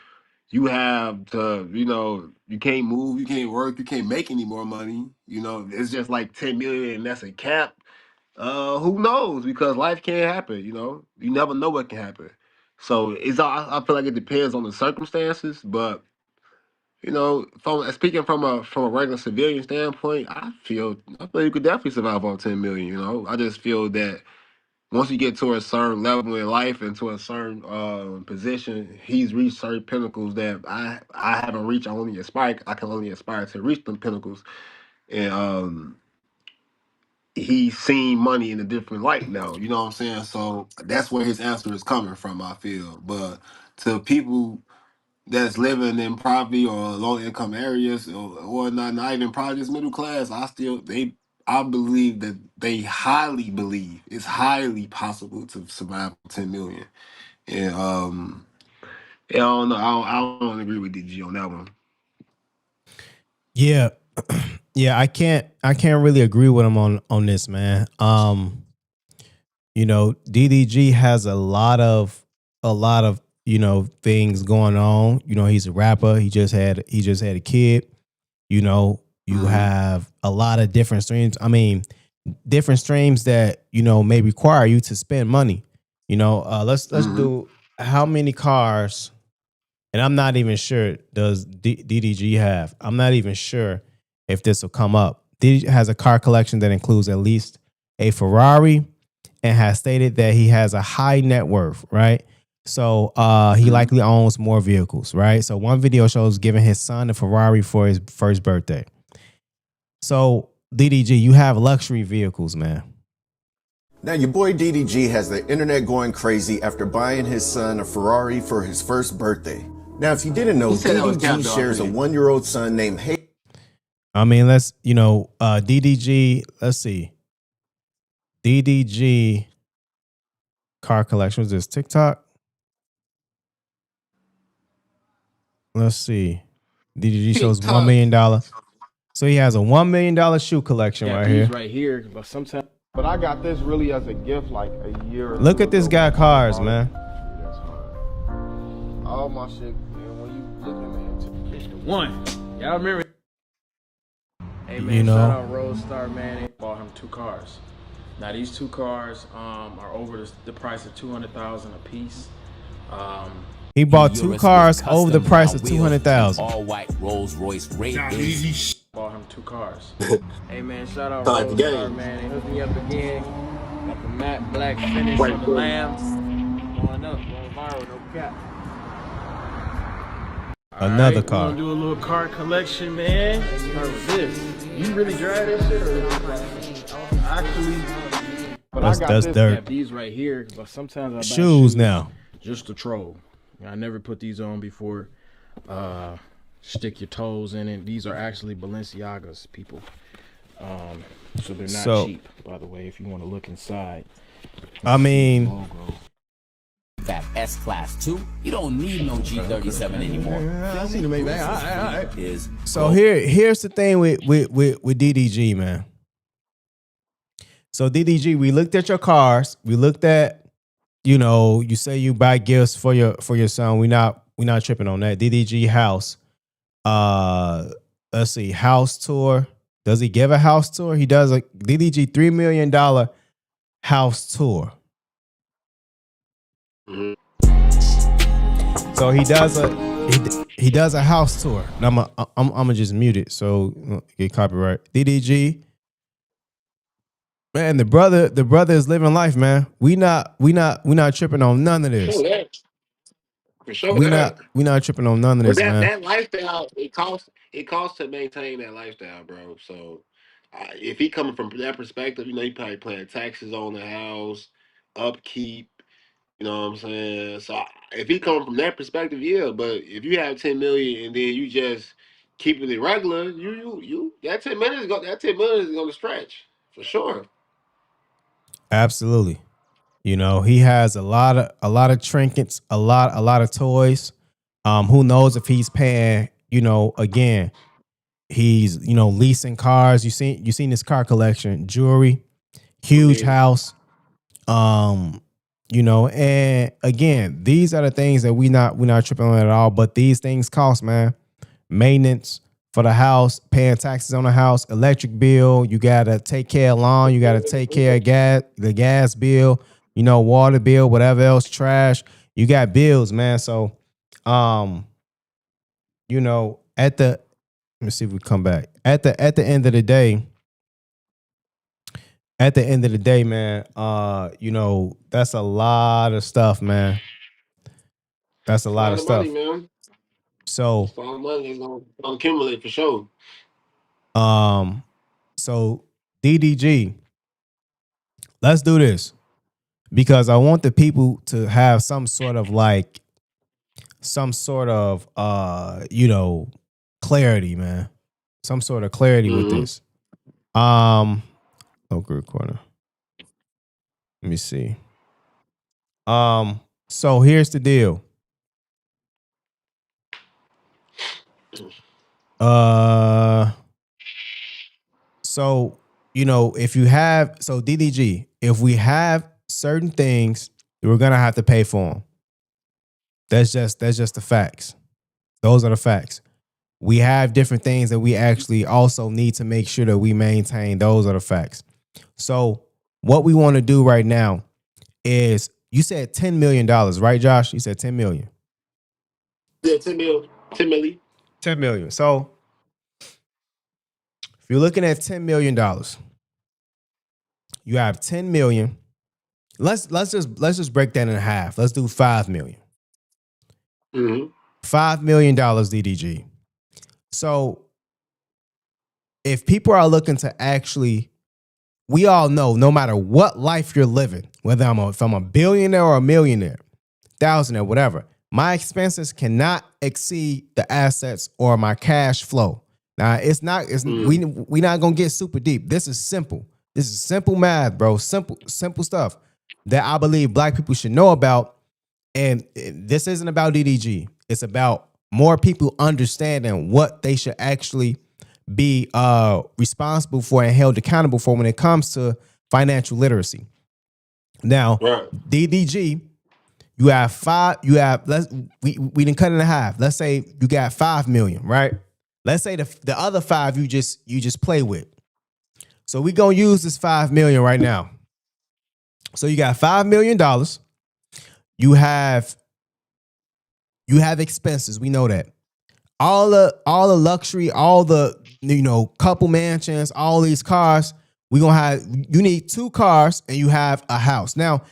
you have to, you know, you can't move, you can't work, you can't make any more money. You know, it's just like 10 million, and that's a cap. Who knows? Because life can't happen. You know, you never know what can happen. So it's all. I feel like it depends on the circumstances, but you know, from speaking from a regular civilian standpoint, I feel you could definitely survive on 10 million. You know, I just feel that once you get to a certain level in life and to a certain position, he's reached certain pinnacles that I haven't reached. I can only aspire to reach them pinnacles, and he's seen money in a different light now. You know what I'm saying? So that's where his answer is coming from, I feel. But to people that's living in poverty or low income areas or not even probably just middle class, I believe that they highly believe it's highly possible to survive 10 million. And yeah, I don't know. I don't agree with DG on that one. Yeah. Yeah, I can't really agree with him on this, man. You know, DDG has a lot of you know things going on. You know, he's a rapper. He just had a kid. You know, you have a lot of different streams. I mean, different streams that you know may require you to spend money. You know, let's do how many cars. And I'm not even sure does DDG have. I'm not even sure if this will come up. DDG has a car collection that includes at least a Ferrari and has stated that he has a high net worth, right? So he likely owns more vehicles, right? So one video shows giving his son a Ferrari for his first birthday. So DDG, you have luxury vehicles, man. Now, your boy DDG has the internet going crazy after buying his son a Ferrari for his first birthday. Now, if you didn't know, DDG shares a 1-year-old son named Hay. I mean, let's, you know, DDG, let's see. DDG car collection. Was this TikTok? Let's see. DDG shows $1 million. So he has a $1 million shoe collection right here. Right here, but sometimes. But I got this really as a gift like a year. Look at this guy cars, man. That's fine. All my shit one. Y'all remember? Hey man, You know? shout out Roadstar, man. They bought him 2 cars. Now these 2 cars are over the price of $200,000 a piece. He bought 2 cars over the price of $200,000. All white Rolls Royce Ray. Bought him 2 cars. Hey man, shout out Like the Roadstar, game. man. They hooked me up again. Got the matte black finish Wait, on the bro. lambs. Going up, going viral, no cap. Another We're car. gonna do a little car collection, man. Let's start with this. You really drive that shit or actually? But That's- I got that's this. dirt. I have these right here, but sometimes I buy Shoes now. just to troll. I never put these on before. Stick your toes in it. These are actually Balenciagas, people. So they're not cheap, by the way. If you want to look inside, I mean, logo. That S-Class 2, you don't need no G37 anymore. I see the Maybach. Is so here's the thing with DDG, man. So DDG, we looked at your cars. We looked at, you say you buy gifts for your son. We not tripping on that. DDG house. Let's see, house tour. Does he give a house tour? He does a DDG $3 million house tour. Mhm. So he does a house tour. Now I'm gonna just mute it so get copyright. DDG, man, the brother is living life, man. We not tripping on none of this. Show that. For sure. We not tripping on none of But this, man. that lifestyle, it costs to maintain that lifestyle, bro. So if he coming from that perspective, he probably paying taxes on the house, upkeep. You know what I'm saying? So if he coming from that perspective, yeah. But if you have 10 million and then you just keeping it regular, you that 10 million is gonna stretch for sure. Absolutely. He has a lot of trinkets, a lot of toys. Who knows if he's paying, again, he's, leasing cars. You seen this car collection, jewelry, huge house. And again, these are the things that we not tripping on at all, but these things cost, man. Maintenance for the house, paying taxes on the house, electric bill, you gotta take care of lawn, you gotta take care of the gas bill, water bill, whatever else, trash. You got bills, man. So let me see if we come back. At the end of the day, man, that's a lot of stuff, man. That's a lot of stuff. Money, man. So It's a lot of money is gonna accumulate for sure. So DDG, let's do this because I want the people to have some sort of clarity, man. Some sort of clarity with this. Group corner. Let me see. So here's the deal. So DDG, if we have certain things, we're gonna have to pay for them. That's just the facts. Those are the facts. We have different things that we actually also need to make sure that we maintain. Those are the facts. So what we want to do right now is, you said $10 million, right, Josh? You said 10 million. Yeah, 10 million. 10 million. So if you're looking at $10 million, you have 10 million. Let's just break that in half. Let's do 5 million. Mm-hmm. $5 million DDG. So if people are looking to actually, we all know no matter what life you're living, whether if I'm a billionaire or a millionaire, thousandaire, whatever, my expenses cannot exceed the assets or my cash flow. Now we not gonna get super deep. This is simple. This is simple math, bro. Simple stuff that I believe black people should know about. And this isn't about DDG. It's about more people understanding what they should actually be responsible for and held accountable for when it comes to financial literacy. Now, Right. DDG, You have we didn't cut it in half. Let's say you got 5 million, right? Let's say the other 5 you just play with. So we gonna use this 5 million right now. So you got $5 million. You have expenses. We know that. All the luxury, all the couple mansions, all these cars. You need 2 cars and you have a house. Now,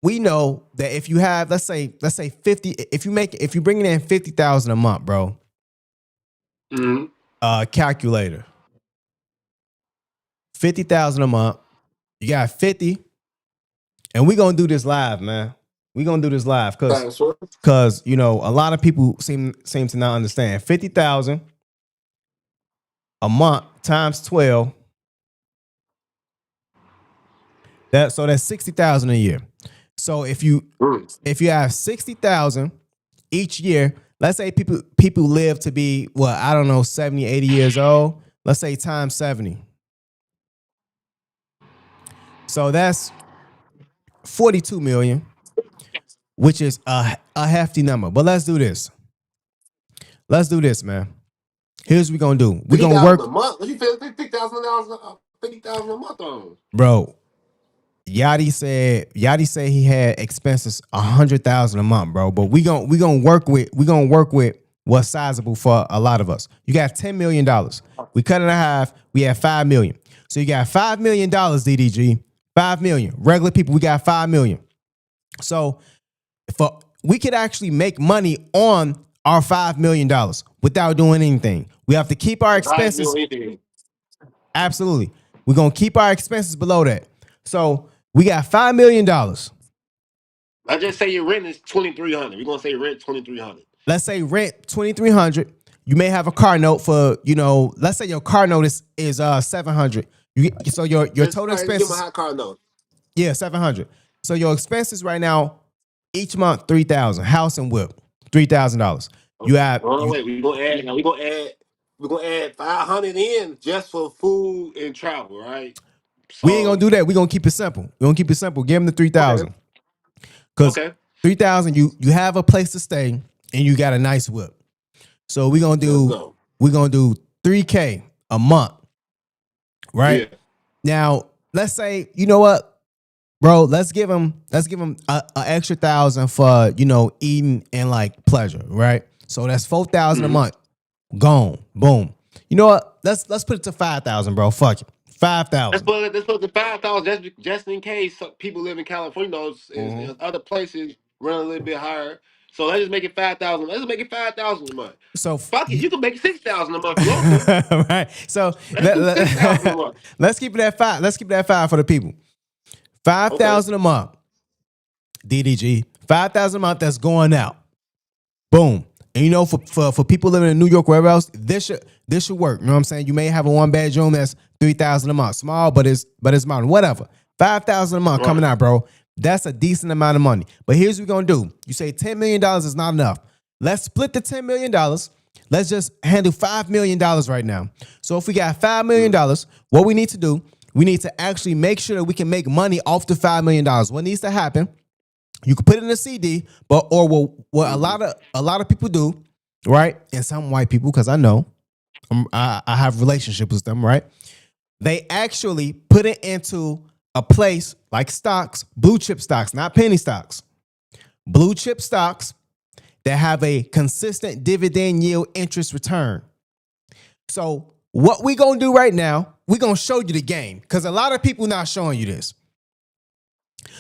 we know that if you have, let's say 50, if you're bringing in 50,000 a month, bro. Calculator. 50,000 a month. You got 50. And we're gonna do this live, man. We're gonna do this live because a lot of people seem to not understand. 50,000 a month times 12. That's 60,000 a year. So if you have 60,000 each year, let's say people live to be 70, 80 years old. Let's say times 70. So that's 42 million, which is a hefty number. But let's do this. Let's do this, man. Here's what we're gonna do. We're gonna work a month. What you feel $50,000 $50,000 a month on? Bro, Yachty said he had expenses 100,000 a month, bro. But we gonna work with what's sizable for a lot of us. You got $10 million. We cut it in half. We have 5 million. So you got $5 million, DDG. 5 million. Regular people, we got 5 million. So we could actually make money on our $5 million without doing anything. We have to keep our expenses. Absolutely. We're gonna keep our expenses below that. So we got $5 million. I just say your rent is $2,300. We're gonna say rent $2,300. Let's say rent $2,300. You may have a car note for, let's say your car note is $700. So your total expenses. Give my high car note. Yeah, $700. So your expenses right now, each month $3,000. House and whip, $3,000. You have. Wait, we're gonna add 500 in just for food and travel, right? So, we ain't gonna do that. We're gonna keep it simple. We're gonna keep it simple. Give them the 3,000. Because 3,000, you have a place to stay and you got a nice whip. So we're gonna do $3K a month, right? Yeah. Now let's say, you know what, bro? Let's give them a extra 1,000 for eating and like pleasure, right? So that's 4,000 a month. Gone, boom. You know what? Let's put it to 5,000, bro. Fuck it, 5,000. Let's put it to 5,000 just in case people live in California. Other places run a little bit higher. So let's just make it 5,000. Let's make it 5,000 a month. So fuck it, you can make it 6,000 a month if you want to. Right. So let's keep it at 5. Let's keep it at 5 for the people. 5,000 a month. DDG. 5,000 a month. That's going out. Boom. And for people living in New York, wherever else, this should work. You know what I'm saying? You may have a 1-bedroom that's 3,000 a month, small, but it's modern. Whatever. 5,000 a month coming out, bro. That's a decent amount of money. But here's what we're gonna do. You say $10 million is not enough. Let's split the $10 million. Let's just handle $5 million right now. So if we got $5 million, what we need to do, we need to actually make sure that we can make money off the $5 million. What needs to happen? You can put it in a CD, what a lot of people do, right? And some white people, because I know I have relationships with them, right? They actually put it into a place like stocks, blue chip stocks, not penny stocks, blue chip stocks that have a consistent dividend yield interest return. So what we gonna do right now, we gonna show you the game, because a lot of people not showing you this.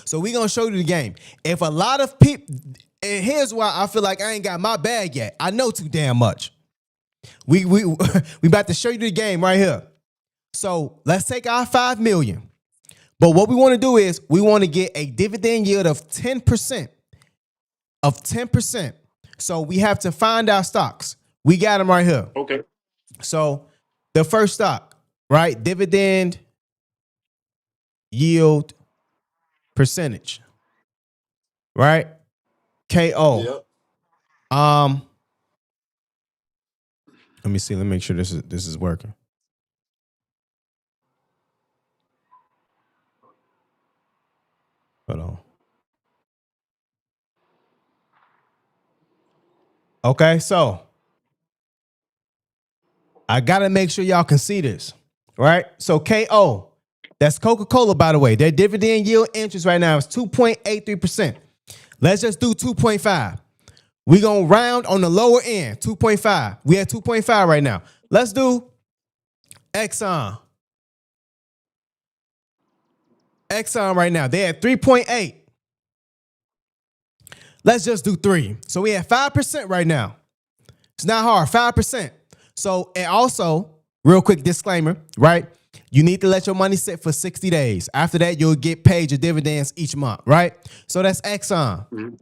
So we gonna show you the game. If a lot of people, and here's why I feel like I ain't got my bag yet. I know too damn much. We about to show you the game right here. So let's take our 5 million. But what we want to do is we want to get a dividend yield of 10%. Of 10%. So we have to find our stocks. We got them right here. Okay. So the first stock, right? Dividend yield percentage. Right? KO. Yep. Let me see. Let me make sure this is working. Hold on. Okay, so I gotta make sure y'all can see this, right? So KO, that's Coca-Cola, by the way. Their dividend yield interest right now is 2.83%. Let's just do 2.5. We're gonna round on the lower end, 2.5. We at 2.5 right now. Let's do Exxon. Exxon right now, they're at 3.8. Let's just do 3. So we at 5% right now. It's not hard, 5%. So, and also, real quick disclaimer, right? You need to let your money sit for 60 days. After that, you'll get paid your dividends each month, right? So that's Exxon. Mm-hmm.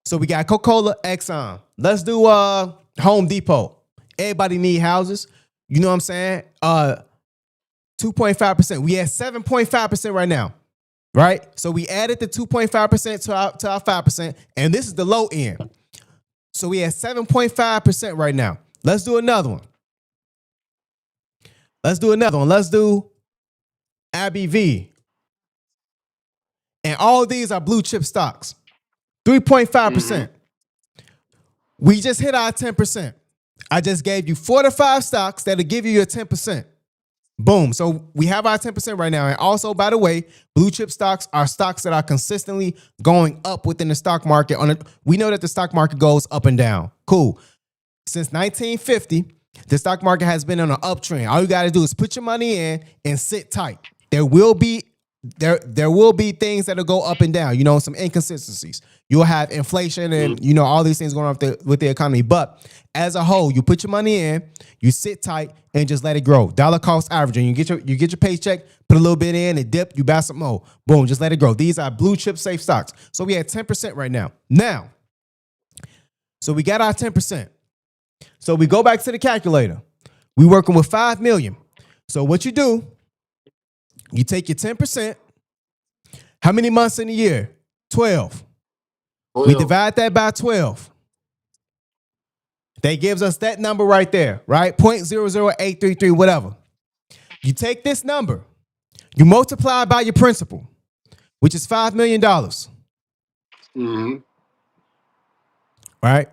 So we got Coca-Cola, Exxon. Let's do Home Depot. Everybody need houses. You know what I'm saying? 2.5%. We at 7.5% right now, right? So we added the 2.5% to our 5%, and this is the low end. So we at 7.5% right now. Let's do another one. Let's do AbbVie. And all of these are blue chip stocks. 3.5%. Mm-hmm. We just hit our 10%. I just gave you 4 to 5 stocks that'll give you your 10%. Boom. So we have our 10% right now. And also, by the way, blue chip stocks are stocks that are consistently going up within the stock market. We know that the stock market goes up and down. Cool. Since 1950, the stock market has been on an uptrend. All you got to do is put your money in and sit tight. There will be things that'll go up and down, some inconsistencies. You'll have inflation and, all these things going on with the economy. But as a whole, you put your money in, you sit tight and just let it grow. Dollar cost averaging. You get your paycheck, put a little bit in, it dip, you buy some more. Boom, just let it grow. These are blue chip safe stocks. So we at 10% right now. Now, so we got our 10%. So we go back to the calculator. We working with 5 million. So what you do, you take your 10%. How many months in a year? 12. We divide that by 12. That gives us that number right there, right? 0.00833, whatever. You take this number, you multiply by your principal, which is $5 million. Mm-hmm. Right?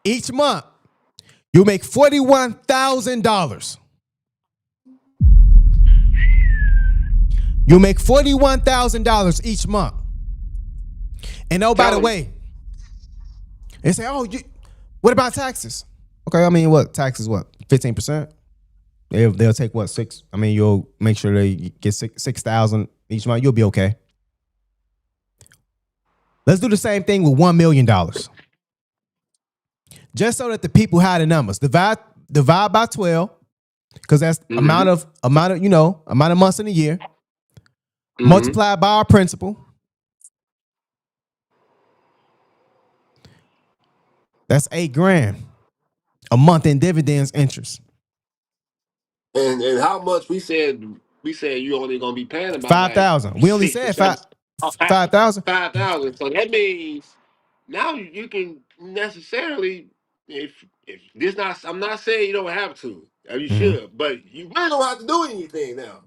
Each month, you make $41,000. You make $41,000 each month. And oh, by the way, they say, what about taxes? Okay, I mean, taxes, 15%? They'll take 6? I mean, you'll make sure they get 6,000 each month. You'll be okay. Let's do the same thing with $1 million. Just so that the people have the numbers. Divide by 12, because that's amount of months in a year. Mm-hmm. Multiply by our principal. That's $8,000 a month in dividends interest. And how much we said you only gonna be paying about 5,000. We only said 5,000. 5,000. So that means now you can necessarily, if this not, I'm not saying you don't have to, you should, but you really don't have to do anything now.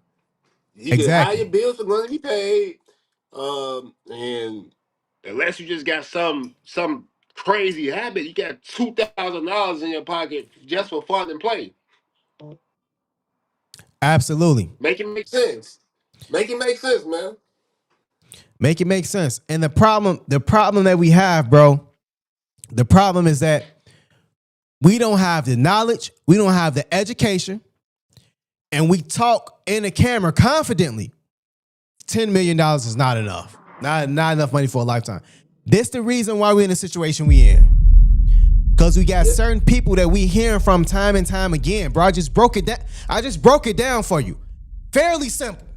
You can hire your bills are going to be paid, and unless you just got some crazy habit, you got $2,000 in your pocket just for fun and play. Absolutely. Make it make sense. Make it make sense, man. Make it make sense. And the problem that we have, bro, the problem is that we don't have the knowledge, we don't have the education, and we talk in the camera confidently. $10 million is not enough. Not enough money for a lifetime. This the reason why we're in the situation we in. Because we got certain people that we hearing from time and time again. Bro, I just broke it down for you. Fairly simple.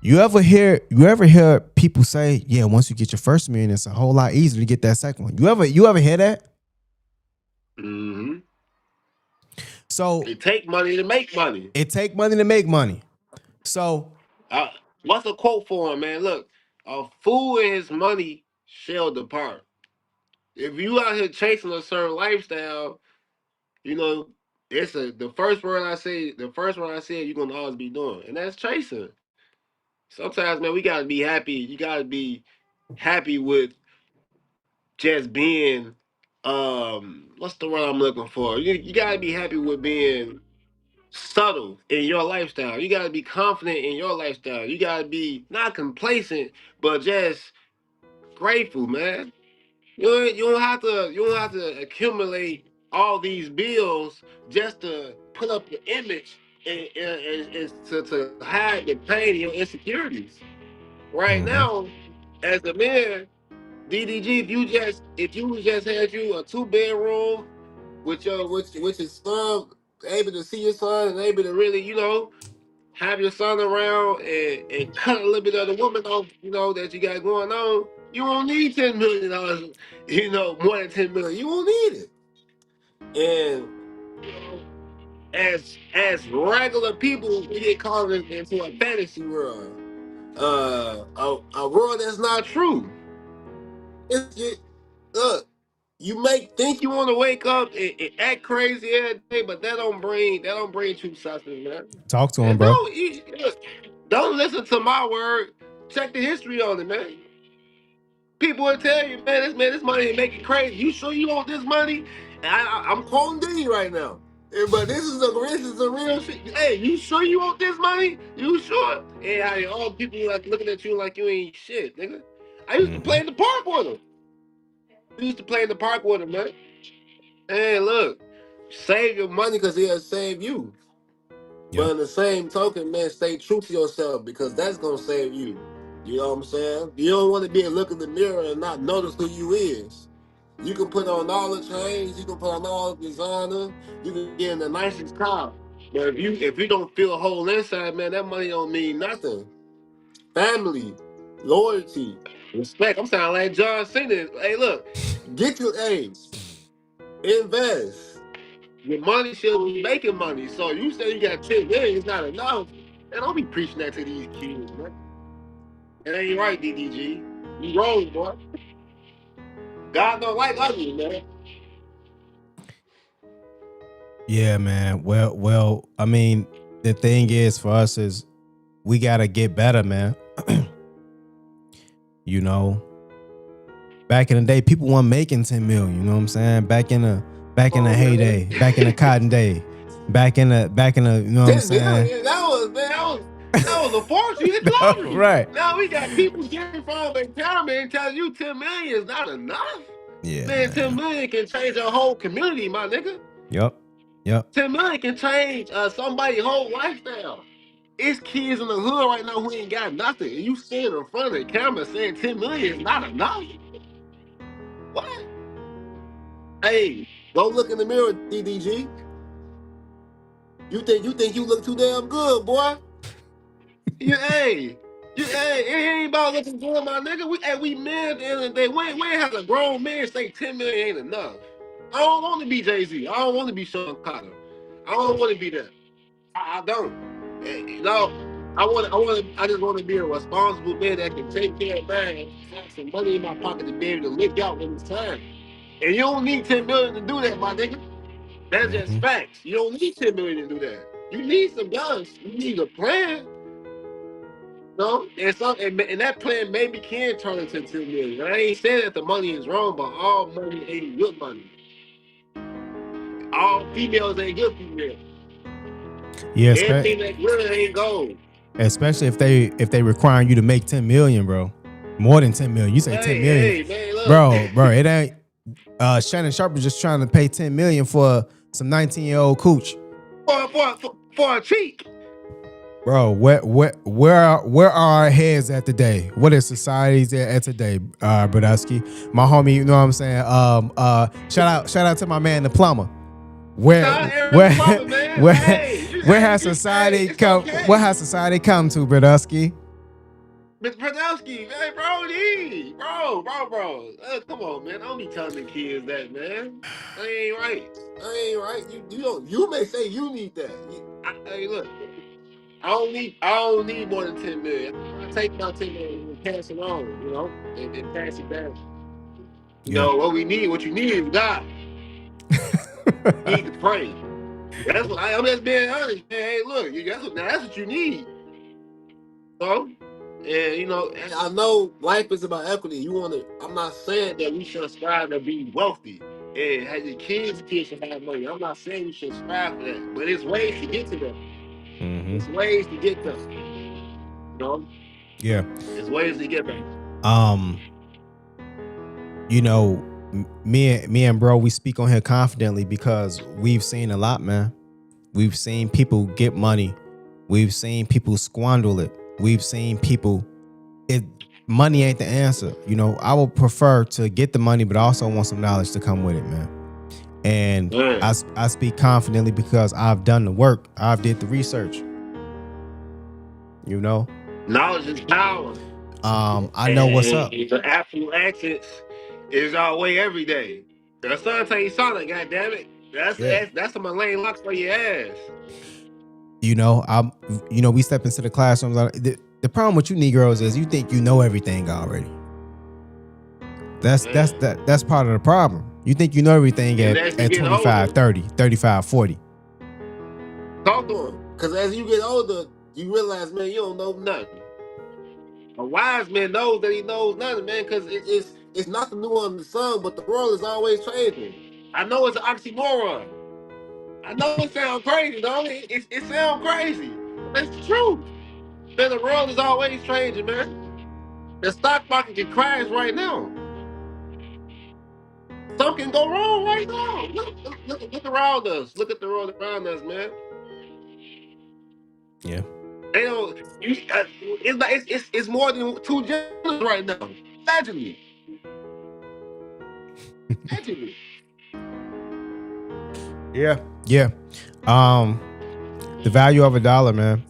You ever hear people say, yeah, once you get your first million, it's a whole lot easier to get that second one. You ever hear that? Mm-hmm. So it take money to make money. So what's a quote for him, man? Look, a fool and his money shall depart. If you out here chasing a certain lifestyle, the first word I said you're gonna always be doing, and that's chasing. Sometimes, man, we gotta be happy. You gotta be happy with just being what's the word I'm looking for? You gotta be happy with being subtle in your lifestyle. You gotta be confident in your lifestyle. You gotta be not complacent, but just grateful, man. You don't have to accumulate all these bills just to put up the image and to hide the pain and your insecurities. Right now, as a man, DDG, if you just had you a 2 bedroom with your son, able to see your son and able to really, have your son around and cut a little bit of the woman off, that you got going on, you won't need $10 million, more than 10 million. You won't need it. And as regular people, we get caught into a fantasy world. A world that's not true. Look, you make think you want to wake up and act crazy every day, but that don't bring true substance, man. Talk to him, And bro. don't listen to my word. Check the history on it, man. People will tell you, this money ain't making crazy. You sure you want this money? And I'm quoting D right now. But this is a real shit. Hey, you sure you want this money? You sure? And all people like looking at you like you ain't shit, nigga. I used to play in the park with them. We used to play in the park with him, man. Hey, look, save your money because it'll save you. But in the same token, man, stay true to yourself because that's gonna save you. You know what I'm saying? You don't want to be a look in the mirror and not notice who you is. You can put on all the chains, you can put on all the designer, you can get in the nicest car. But if you don't feel whole inside, man, that money don't mean nothing. Family, loyalty, respect. I'm sounding like John Cena. Hey, look, invest. Your money should be making money. So you say you got 10 million, it's not enough. Man, don't be preaching that to these kids, man. It ain't right, DDG. You wrong, boy. God don't like ugly, man. Yeah, man. Well, I mean, the thing is for us is we gotta get better, man. Back in the day, people weren't making 10 million. You know what I'm saying? Back in the heyday, back in the cotton day, back in the, you know what I'm saying? That was a fortune. You glory. Right. Now we got people getting from retirement and telling you 10 million is not enough. Yeah, man, 10 million can change a whole community, my nigga. Yep. 10 million can change somebody's whole lifestyle. It's kids in the hood right now who ain't got nothing. And you standing in front of the camera saying 10 million is not enough. What? Hey, go look in the mirror, DDG. You think you look too damn good, boy? Hey, it ain't about looking good, my nigga. We men at the end of the day. We ain't have a grown man say 10 million ain't enough. I don't want to be Jay-Z. I don't want to be Sean Carter. I don't want to be that. I don't. I just want to be a responsible man that can take care of mine, have some money in my pocket to be able to live out when it's time. And you don't need 10 million to do that, my nigga. That's just facts. You don't need 10 million to do that. You need some guns. You need a plan. And that plan maybe can turn into 10 million. I ain't saying that the money is wrong, but all money ain't good money. All females ain't good females. Yeah, everything that good ain't gold. Especially if they requiring you to make 10 million, bro. More than 10 million. You say 10 million. Hey, man, bro, it ain't. Shannon Sharp was just trying to pay 10 million for some 19-year-old cooch. For a cheek. Bro, where are our heads at today? What is society's at today, Brodowski? My homie, you know what I'm saying? Shout out to my man, the plumber. Where has society come? Okay. What has society come to, Brodowski? Mr. Brodowski, hey, bro. Come on, man. Don't be telling the kids that, man. That ain't right. You may say you need that. Hey, look. I don't need more than 10 million. I take my 10 million and pass it on, and pass it down. What you need is God. You need to pray. That's what I'm just being honest, man. Hey, look, that's what you need. So And and I know life is about equity. I'm not saying that we should strive to be wealthy and have your kids should have money. I'm not saying we should strive for that. But it's ways to get to that. It's ways to get there. Yeah. It's ways to get there. Me and bro, we speak on here confidently because we've seen a lot, man. We've seen people get money. We've seen people squander it. We've seen people. Money ain't the answer. I would prefer to get the money, but I also want some knowledge to come with it, man. And I speak confidently because I've done the work. I've did the research. Knowledge is power. I know what's up. The absolute accents is our way every day. The sun tell you something, goddammit. That's some lane locks for your ass. We step into the classrooms. The problem with you Negroes is you think you know everything already. That's part of the problem. You think you know everything at 25, 30, 35, 40. Talk to them. Because as you get older, you realize, man, you don't know nothing. A wise man knows that he knows nothing, man, because it's nothing new under the sun, but the world is always changing. I know it's an oxymoron. I know it sounds crazy, don't it? It sounds crazy. But it's the truth. Man, the world is always changing, man. The stock market can crash right now. Something can go wrong right now. Look around us. Look at the world around us, man. Yeah. They don't. It's more than 2 genders right now. Allegedly. Yeah. The value of a dollar, man.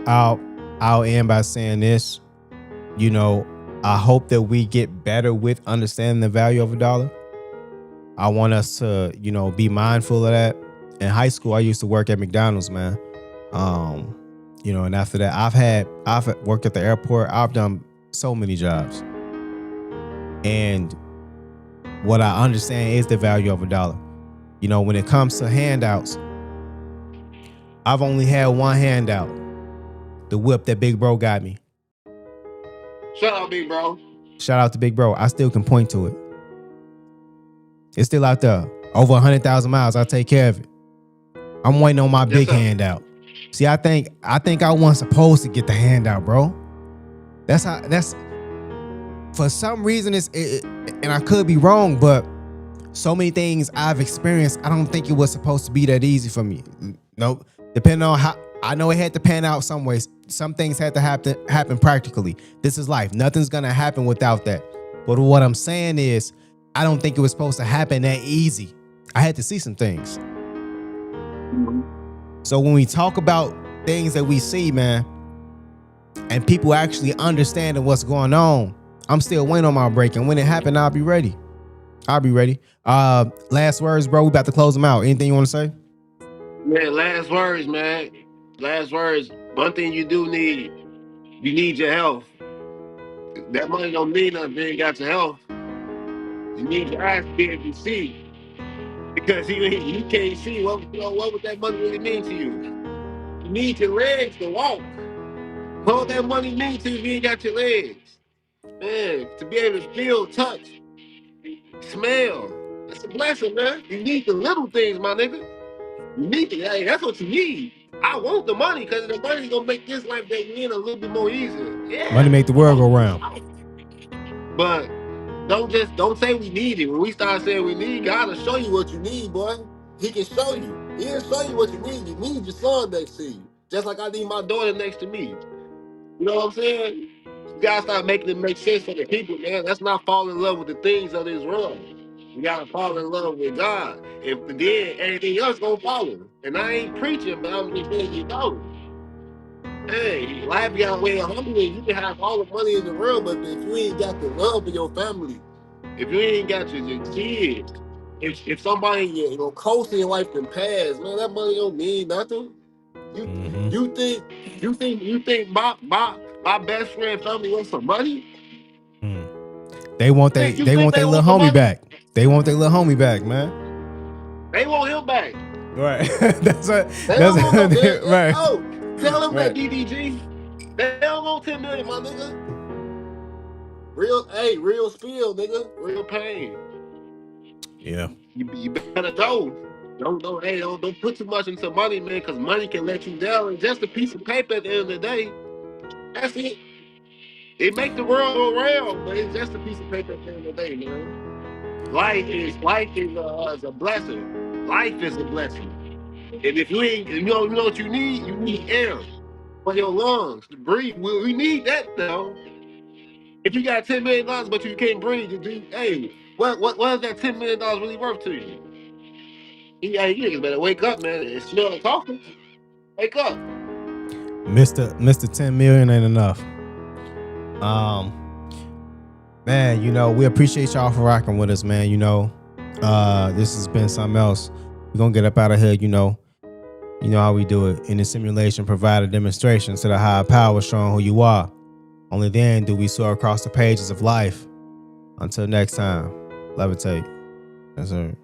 I'll end by saying this. I hope that we get better with understanding the value of a dollar. I want us to, be mindful of that. In high school, I used to work at McDonald's, man. And after that, I've worked at the airport. I've done so many jobs. And what I understand is the value of a dollar. When it comes to handouts, I've only had one handout. The whip that Big Bro got me. Shout out, Big Bro. Shout out to Big Bro. I still can point to it. It's still out there. Over 100,000 miles. I take care of it. I'm waiting on my big handout. See, I think I wasn't supposed to get the handout, bro. That's for some reason and I could be wrong, but so many things I've experienced, I don't think it was supposed to be that easy for me. Nope. Depending on how, I know it had to pan out some ways. Some things had to happen practically. This is life. Nothing's gonna happen without that. But what I'm saying is, I don't think it was supposed to happen that easy. I had to see some things. So when we talk about things that we see, man, and people actually understanding what's going on, I'm still waiting on my break. And when it happens, I'll be ready. Last words, bro. We about to close them out. Anything you want to say? Man, last words, man. Last words. One thing you do need, you need your health. That money don't mean nothing if you ain't got your health. You need your eyes to be able to see. Because you can't see what would that money really mean to you. You need your legs to walk. What that money mean to you if you ain't got your legs? Man, to be able to feel, touch, smell. That's a blessing, man. You need the little things, my nigga. You need it. Hey, that's what you need. I want the money because the money's gonna make this life that we in a little bit more easier. Yeah. Money make the world go round. But don't say we need it. When we start saying we need, God will show you what you need, boy. He can show you. He'll show you what you need. You need your son next to you. Just like I need my daughter next to me. You know what I'm saying? You gotta start making it make sense for the people, man. Let's not fall in love with the things of this world. We gotta fall in love with God. If then anything else gonna follow. And I ain't preaching, but I'm just letting you know. Hey, life got way humbling. You can have all the money in the world, but if you ain't got the love of your family, if you ain't got your kids, if somebody close in your life can pass, man, that money don't mean nothing. You think my best friend family wants some money? They want their little homie back. They want their little homie back, man. They want him back. Right. Right. Oh, tell him that DDG. They don't want 10 million, my nigga. Real spill, nigga. Real pain. Yeah. You better go. Don't put too much into money, man, because money can let you down. And just a piece of paper at the end of the day. That's it. It make the world go round, but it's just a piece of paper at the end of the day, man. Life is a blessing. Life is a blessing. And if you know what you need air for your lungs to breathe. We need that though. If you got $10 million but you can't breathe, what is that $10 million really worth to you? Yeah, you niggas better wake up, man. It's smell the coffee. Wake up. Mr. 10 million ain't enough. Man, we appreciate y'all for rocking with us, man. This has been something else. We're gonna get up out of here, you know how we do it. In the simulation, provide a demonstration to the higher power showing who you are. Only then do we soar across the pages of life. Until next time, levitate. Yes, sir.